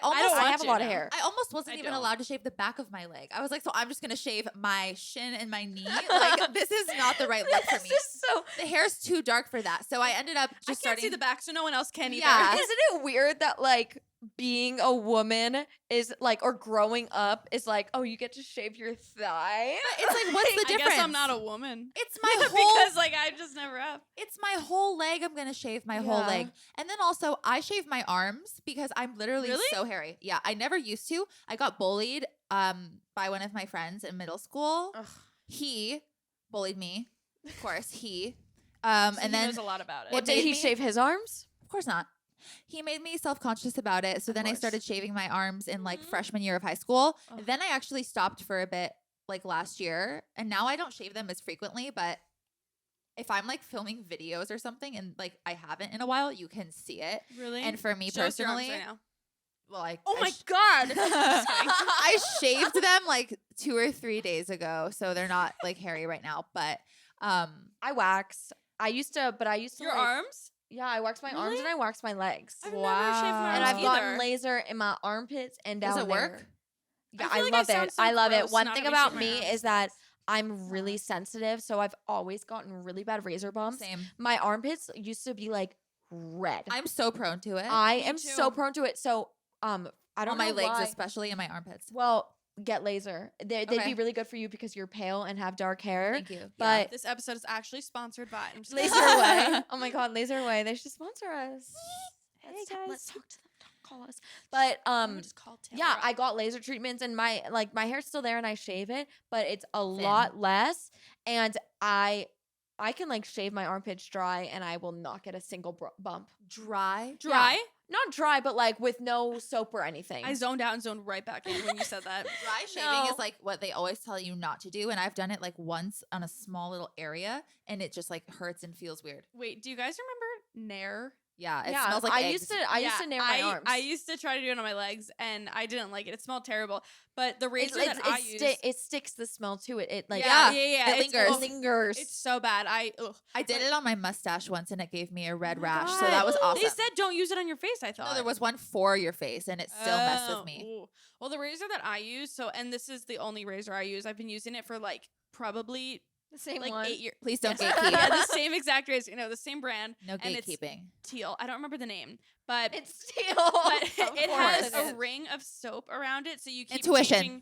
almost have a lot of to, hair. I almost wasn't I even don't. allowed to shave the back of my leg. I was like, so I'm just gonna shave my shin and my knee. Like this is not the right look for me. So The hair's too dark for that. So I ended up just I can't starting. see the back, so no one else can either. Yeah. isn't it weird that like being a woman is like, or growing up is like, oh, you get to shave your thigh? It's like, what's the I difference? guess I'm not a woman. It's my whole. because like I just never have. It's my whole leg. I'm gonna shave my whole Yeah. leg, and then also I shave my arms because I'm literally Really? so hairy. Yeah, I never used to. I got bullied by one of my friends in middle school. Ugh. He bullied me, of course. He So and he then knows a lot about it. What Did made he me- shave his arms? of course not. He made me self-conscious about it. So Of then I course. started shaving my arms in like Mhm. freshman year of high school. Ugh. Then I actually stopped for a bit like last year. And now I don't shave them as frequently, but if I'm like filming videos or something and like I haven't in a while, you can see it. Really? And for me Show us your arms personally, right now. well, Oh I my sh- god! Just kidding. I shaved them like 2 or 3 days ago, so they're not like hairy right now. But I wax. I used to Your like, arms? Yeah, I wax my arms Really? and I wax my legs. I've never shaved my And arms I've gotten either. laser in my armpits and Does down it work? there. Yeah, I feel I like I love sound it. so I love it. gross One not thing having about shaved my me arms. is that I'm really sensitive, so I've always gotten really bad razor bumps. same. My armpits used to be like red. I'm so prone to it. I Me am too. so prone to it. So I don't on my know legs, why. especially in my armpits. Well, get laser. They'd Okay. be really good for you because you're pale and have dark hair. Thank you. But This episode is actually sponsored by. I'm just Laser kidding. Away. Oh my god, Laser Away. They should sponsor us. Hey, Let's guys. talk to them. Don't call us. But I'm gonna just call Taylor yeah, up. I got laser treatments and my hair's still there and I shave it, but it's a lot less. And I can like shave my armpits dry and I will not get a single bump. Dry. Dry. Not dry, but like with no soap or anything. I zoned out and zoned right back in when you said that. Dry shaving No. is like what they always tell you not to do, and I've done it like once on a small little area, and it just like hurts and feels weird. Wait, do you guys remember Nair? Yeah, it yeah, smells like I eggs. used to nail my arms. I used to try to do it on my legs, and I didn't like it. It smelled terrible. But the razor It's- that I it, use, it sticks the smell to it. It like yeah, it it's- lingers. it lingers. It's so bad. Ugh. I did it on my mustache once, and it gave me a red Oh my rash, so God. that was awesome. They said don't use it on your face. I thought no, there was one for your face, and it still messed with Oh, me. ooh. Well, the razor that I use, and this is the only razor I use. I've been using it for like probably the same like one. 8 years. Please don't Yes. gatekeep. Yeah, the same exact razor. The same brand. No and it's gatekeeping. Teal. I don't remember the name, but It's steel. but Of it course has it a is. ring of soap around it, so you keep Intuition. changing.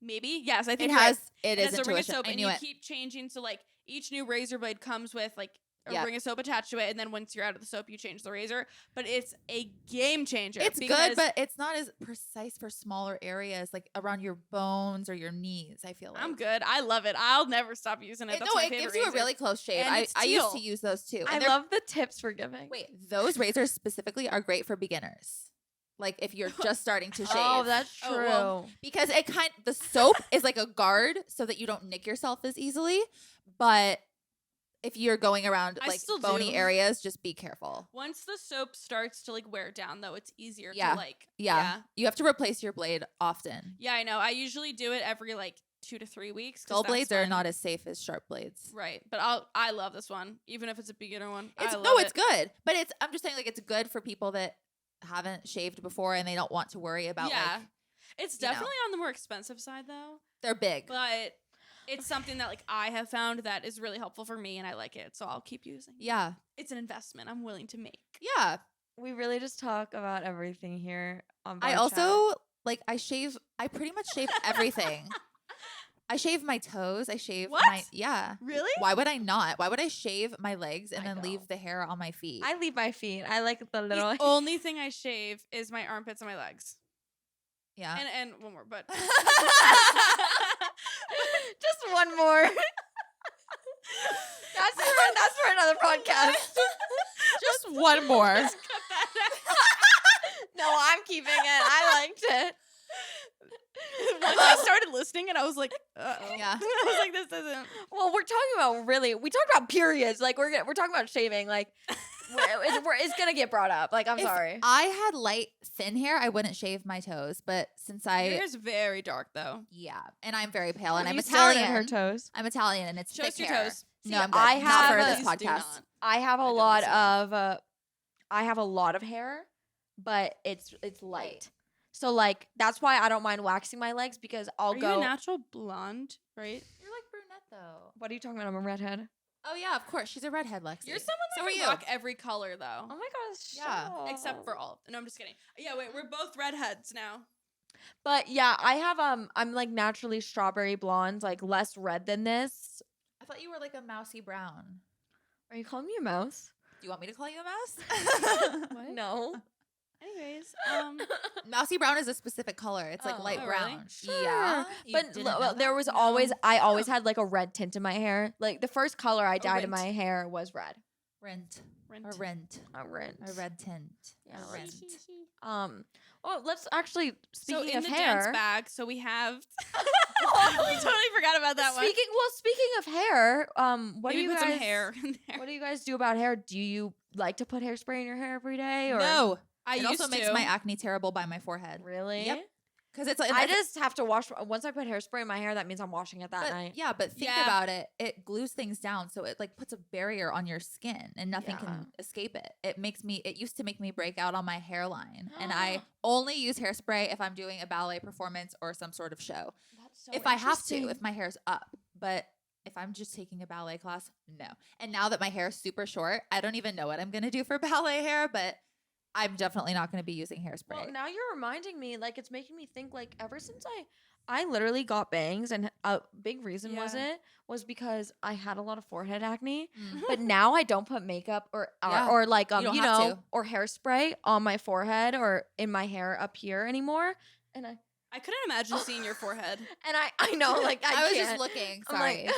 Maybe yes, I It think you're right. has. It It is has a ring of intuition. soap, I and knew you it. keep changing. So like each new razor blade comes with like a Yeah. ring of soap attached to it, and then once you're out of the soap, you change the razor. But it's a game changer. It's because good, but it's not as precise for smaller areas, like around your bones or your knees. I feel like I'm good. I love it. I'll never stop using it. It, That's no, my it favorite gives you a razor. really close shave. And I it's used teal. to use those too. I And they're- love the tips we're giving. Wait, those razors specifically are great for beginners. Like if you're just starting to shave. Oh, that's true. Oh, well, because the soap is like a guard so that you don't nick yourself as easily. But if you're going around I like still bony do. areas, just be careful. Once the soap starts to like wear down, though, it's easier Yeah. to like. Yeah. You have to replace your blade often. Yeah, I know. I usually do it every like 2 to 3 weeks. 'cause Dull that's blades are when- not as safe as sharp blades. right. But I love this one, even if it's a beginner one. I love It's it. good. But I'm just saying like it's good for people that haven't shaved before and they don't want to worry about Yeah. like It's you know. definitely on the more expensive side though. they're big. But it's something that like I have found that is really helpful for me, and I like it, so I'll keep using it. Yeah. It's an investment I'm willing to make. Yeah. We really just talk about everything here on I Bar also like I pretty much shave everything. I shave my toes. I shave What? my Really? Why would I not? Why would I shave my legs and I then know. leave the hair on my feet? I leave my feet. I like the little. The only thing I shave is my armpits and my legs. yeah. And one more, but Just one more. That's for another podcast. Just one more. cut that out. No, I'm keeping it. I liked it. Once I started listening, and I was like, uh-oh. Yeah. I was like, this isn't. Well, we're talking about we talked about periods. Like we're talking about shaving. Like it's gonna get brought up. Like I'm If sorry. I had light, thin hair, I wouldn't shave my toes. But since Your hair's very dark, though. and I'm very pale, and I'm You staring Italian. at her toes. I'm Italian, and it's Show us thick your hair. toes. No, See, I'm good. I Not have for a- this Please do podcast. not. I have a don't lot see of I have a lot of hair, but it's light. So like that's why I don't mind waxing my legs because I'll Are go. you a natural blonde, right? You're like brunette though. What are you talking about? I'm a redhead. Oh yeah, of course. She's a redhead, Lexi. You're someone that So are can you. rock every color, though. Oh my gosh. Yeah, shut Except up. for all. No, I'm just kidding. Yeah, wait, we're both redheads now. But yeah, I have I'm like naturally strawberry blonde, like less red than this. I thought you were like a mousy brown. Are you calling me a mouse? Do you want me to call you a mouse? What? No. Anyways, Mousy brown is a specific color. It's like Oh. light Oh, really? brown. Sure. Yeah. You But didn't know there that? was No. always I always had like a red tint in my hair. Like the first color I dyed in rent. my hair was red. rent. rent. A rent. A rent. A red tint. Yeah, A rent. rent. Well, let's actually So speaking in of the hair. dance bag, so we have. we totally forgot about that one. Speaking of hair, what Maybe do you put guys some hair in there. What do you guys do about hair? Do you like to put hairspray in your hair every day or No. I It used also to. makes my acne terrible by my forehead. Really? Yep. Because it's like I just have to wash once I put hairspray in my hair. That means I'm washing it that but, night. Yeah, but think Yeah. about it. It glues things down, so it like puts a barrier on your skin, and nothing Yeah. can escape it. It used to make me break out on my hairline, and I only use hairspray if I'm doing a ballet performance or some sort of show. That's so if I have to, interesting. if my hair's up, but if I'm just taking a ballet class, no. And now that my hair is super short, I don't even know what I'm gonna do for ballet hair, but I'm definitely not gonna be using hairspray. Well, now you're reminding me. Like it's making me think. Like ever since I literally got bangs, and a big reason was because I had a lot of forehead acne. Mm. But now I don't put makeup or Yeah. like You don't you have know to. or hairspray on my forehead or in my hair up here anymore. And I couldn't imagine seeing your forehead. I know like I was can't. just looking. I'm Sorry. like,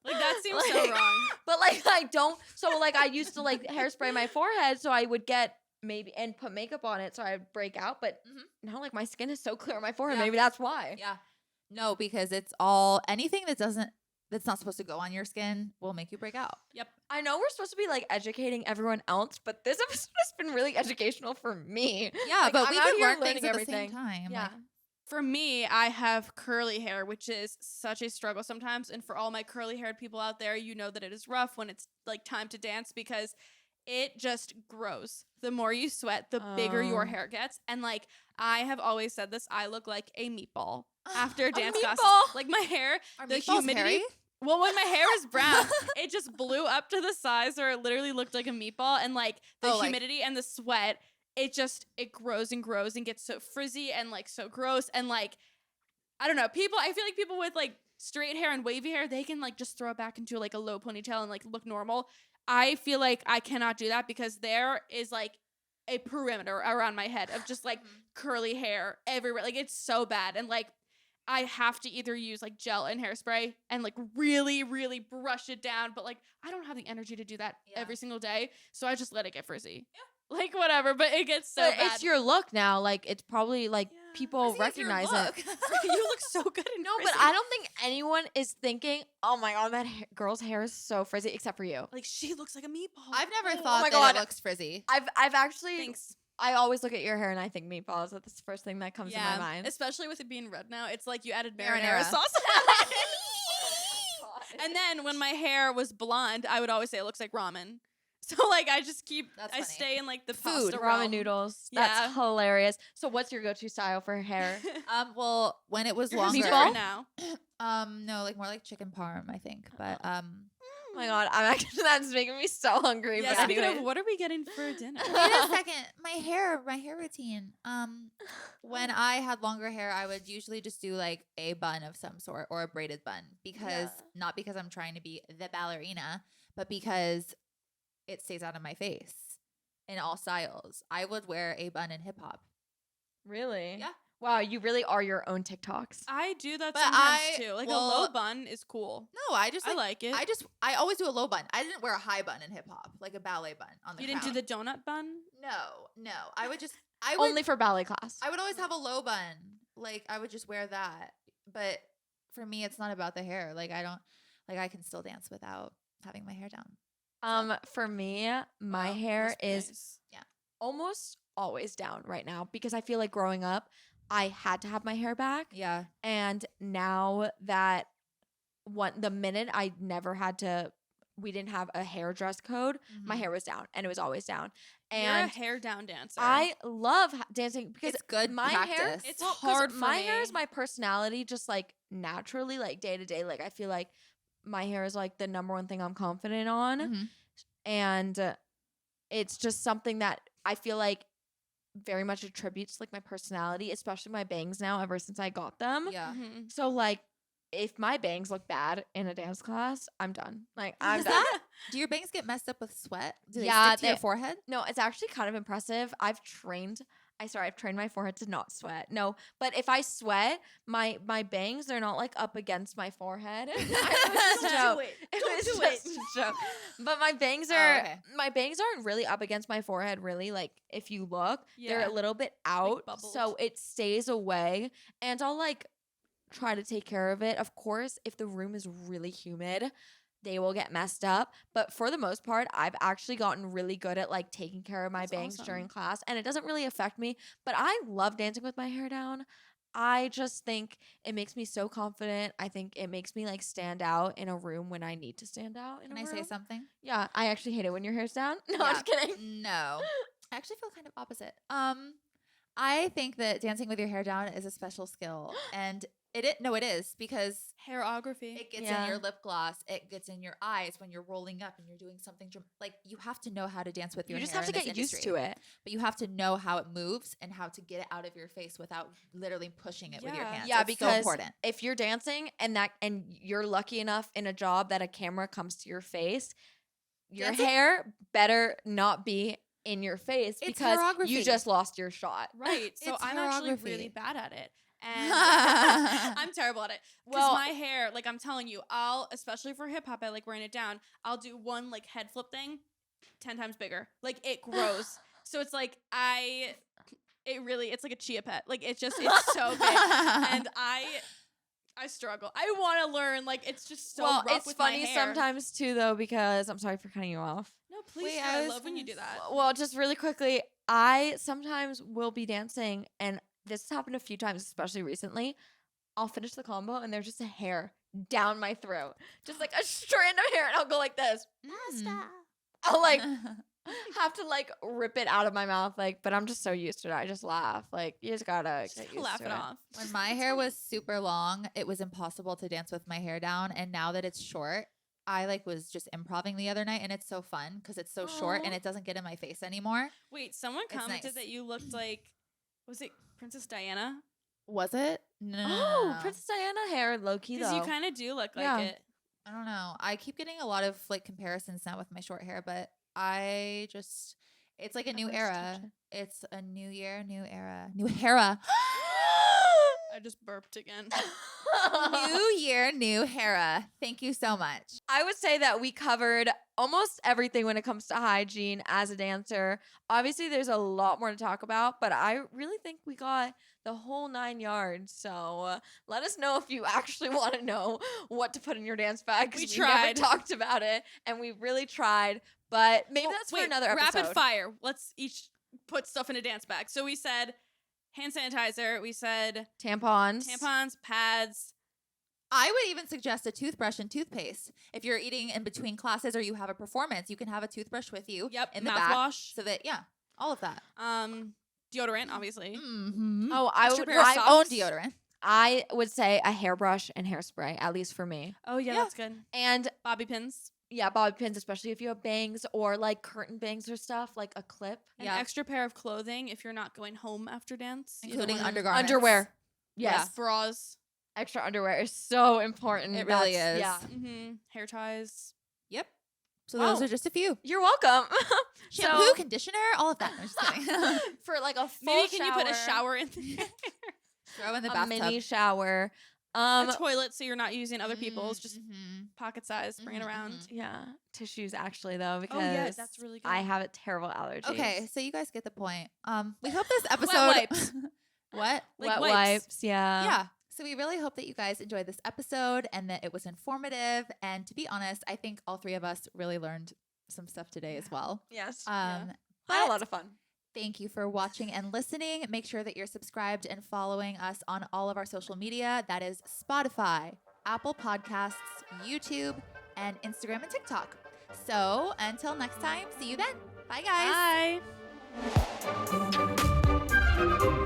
Like that seems so Like- wrong. But like I don't. So like I used to like hairspray my forehead, so I would get maybe and put makeup on it, so I'd break out. But Mhm. now like my skin is so clear on my forehead. Yeah. Maybe that's why. Yeah. No, because it's all anything that's not supposed to go on your skin will make you break out. I know we're supposed to be like educating everyone else, but this episode has been really educational for me. Yeah, Like, but I'm we out can here learn learning things at the everything. same time. Yeah. Like, For me, I have curly hair, which is such a struggle sometimes. And for all my curly haired people out there, you know that it is rough when it's like time to dance because it just grows. The more you sweat, the bigger your Oh. hair gets. And like I have always said this, I look like a meatball after A dance class. meatball? Like my hair, Are the meatballs humidity. hairy? Well, when my hair is brown, it just blew up to the size where it literally looked like a meatball. And like the Oh, like- humidity and the sweat, it grows and grows and gets so frizzy and like so gross. And like, I don't know, I feel like people with like straight hair and wavy hair, they can like just throw it back into like a low ponytail and like look normal. I feel like I cannot do that because there is like a perimeter around my head of just like curly hair everywhere. Like it's so bad. And like, I have to either use like gel and hairspray and like really, really brush it down. But like, I don't have the energy to do that Yeah. every single day. So I just let it get frizzy. Yeah. Like whatever, but it gets so But bad. it's your look now. Like it's probably like Yeah. people Frizzy is your recognize it. look. You look so good in No, but frizzy. I don't think anyone is thinking, "Oh my god, that girl's hair is so frizzy," except for you. Like she looks like a meatball. I've never Oh thought my that God. it looks frizzy. I've actually Thanks. I always look at your hair and I think meatballs. That's the first thing that comes to my mind. especially with it being red now. It's like you added Marinara. marinara sauce. And then when my hair was blonde, I would always say it looks like ramen. So like I just That's I funny. stay in like the Food. pasta Ramen realm. noodles. Yeah. That's hilarious. So what's your go-to style for hair? Well, when it was Yours is longer, different now. no, like more like chicken parm, I think. But Oh my god, I'm actually that's making me so hungry. Yeah, but speaking anyways. of, what are we getting for dinner? wait a second, my hair routine. When I had longer hair, I would usually just do like a bun of some sort or a braided bun because not because I'm trying to be the ballerina, but because it stays out of my face in all styles. I would wear a bun in hip hop. Really? Yeah. Wow, you really are your own TikToks. I do that But sometimes I- too. Like a well, low bun is cool. No, I just I like it. I always do a low bun. I didn't wear a high bun in hip hop, like a ballet bun on the You didn't do crown. the donut bun? No. I would Only for ballet class. I would always have a low bun. Like I would just wear that. But for me it's not about the hair. Like I can still dance without having my hair down. For me, my Wow, hair must be is nice. almost always down right now because I feel like growing up, I had to have my hair back. Yeah. And now that the minute I never had to, we didn't have a hair dress code, my Mhm. hair was down and it was always down. You're a And hair down dancer. I love dancing because It's good my hair, practice. It's 'cause hard for my hair is me. my personality, just like naturally, like day to day. Like I feel like my hair is like the number one thing I'm confident on. Mhm. And it's just something that I feel like very much attributes like my personality, especially my bangs now ever since I got them. Yeah. Mhm. So like if my bangs look bad in a dance class, I'm done. Like I'm Does done. that do your bangs get messed up with sweat? Do they Yeah, stick to your they- forehead? No, it's actually kind of impressive. I've trained my forehead to not sweat. No, but if I sweat, my bangs, they're not like up against my forehead. It was just a Don't joke. do it. It Don't was do just it. a joke. But my bangs Oh, are okay. my bangs aren't really up against my forehead really. Like if you look, they're Yeah. a little bit out. bubbled. So it stays away and I'll like try to take care of it. Of course, if the room is really humid, they will get messed up. But for the most part, I've actually gotten really good at like taking care of my That's bangs awesome. during class and it doesn't really affect me. But I love dancing with my hair down. I just think it makes me so confident. I think it makes me like stand out in a room when I need to stand out in Can a I room. say something? Yeah, I actually hate it when your hair's down. No, Yeah. I'm just kidding. No. I actually feel kind of opposite. I think that dancing with your hair down is a special skill. And it is because Hairography. it gets Yeah. in your lip gloss, it gets in your eyes when you're rolling up and you're doing something like you have to know how to dance with your You just hair have to in get this used to industry. it. But you have to know how it moves and how to get it out of your face without literally pushing it with your Yeah. hands. Yeah, It's so because important. if you're dancing and you're lucky enough in a job that a camera comes to your face, your Dancing- hair better not be in your face It's because you choreography. just lost your shot. Right. So It's I'm actually really choreography. bad at it. And I'm terrible at it. Because Well- my hair, like I'm telling you, especially for hip hop, I like wearing it down. I'll do one like head flip thing 10 times bigger. Like it grows. So it's like it's like a chia pet. Like it's so big. And I struggle. I want to learn. Like it's just so well, rough it's with my funny hair. sometimes too though because I'm sorry for cutting you off. No, please. Wait, do. I I was love when you gonna do that. Well, just really quickly, I sometimes will be dancing and this has happened a few times, especially recently. I'll finish the combo and there's just a hair down my throat. Just like a strand of hair and I'll go like this. Mm. I'll like have to like rip it out of my mouth, like, but I'm just so used to it. I just laugh. Like, you just gotta Just get used laugh to it off. When my hair was super long, it was impossible to dance with my hair down. And now that it's short, I like was just improving the other night and it's so fun because it's so short and Aw. it doesn't get in my face anymore. Wait, someone It's commented nice. that you looked like, was it Princess Diana? Was it? No. Oh, Princess Diana hair, low key Because though. you kind of do look Yeah. like it. I don't know. I keep getting a lot of like comparisons now with my short hair, but it's like a new wanna just touch era. It's a new year, new era, new era. I just burped again. New year, new Hera. Thank you so much. I would say that we covered almost everything when it comes to hygiene as a dancer. Obviously, there's a lot more to talk about, but I really think we got the whole 9 yards. So let us know if you actually want to know what to put in your dance bag. 'Cause We never tried. talked about it, and we really tried. But maybe Well, that's for wait, another episode. Rapid fire. Let's each put stuff in a dance bag. So we said hand sanitizer. We said Tampons. tampons, pads, I would even suggest a toothbrush and toothpaste. If you're eating in between classes or you have a performance, you can have a toothbrush with you in the back. Mouthwash. So that, all of that. Deodorant, obviously. Mm-hmm. Oh, I Extra would pair of My socks. own deodorant. I would say a hairbrush and hairspray, at least for me. Oh, yeah, Yeah. that's good. And Bobby pins. yeah, bobby pins, especially if you have bangs or like curtain bangs or stuff, like a clip. An Yeah. extra pair of clothing if you're not going home after dance. You don't Including wanna- undergarments. Underwear. Yeah. Yes. Bras. Extra underwear is so important. It really That's- is. Yeah. Mm-hmm. Hair ties. Yep. So Wow. those are just a few. You're welcome. Shampoo, So- conditioner, all of that. I'm just kidding. For like a full Maybe can you put a shower in there? Throw in the a bathtub. mini shower. A toilet so you're not using other people's, just Mhm. pocket size, bring it Mhm, around. mhm. Yeah, tissues actually though because Oh, yeah, that's really good. I have a terrible allergies. Okay, so you guys get the point. We hope this episode. wipes. What? Wet Like wipes. Yeah. Yeah. So we really hope that you guys enjoyed this episode and that it was informative. And to be honest, I think all three of us really learned some stuff today as well. Yes. Yeah. But Had a lot of fun. thank you for watching and listening. Make sure that you're subscribed and following us on all of our social media. That is Spotify, Apple Podcasts, YouTube, and Instagram and TikTok. So until next time, see you then. Bye, guys. Bye.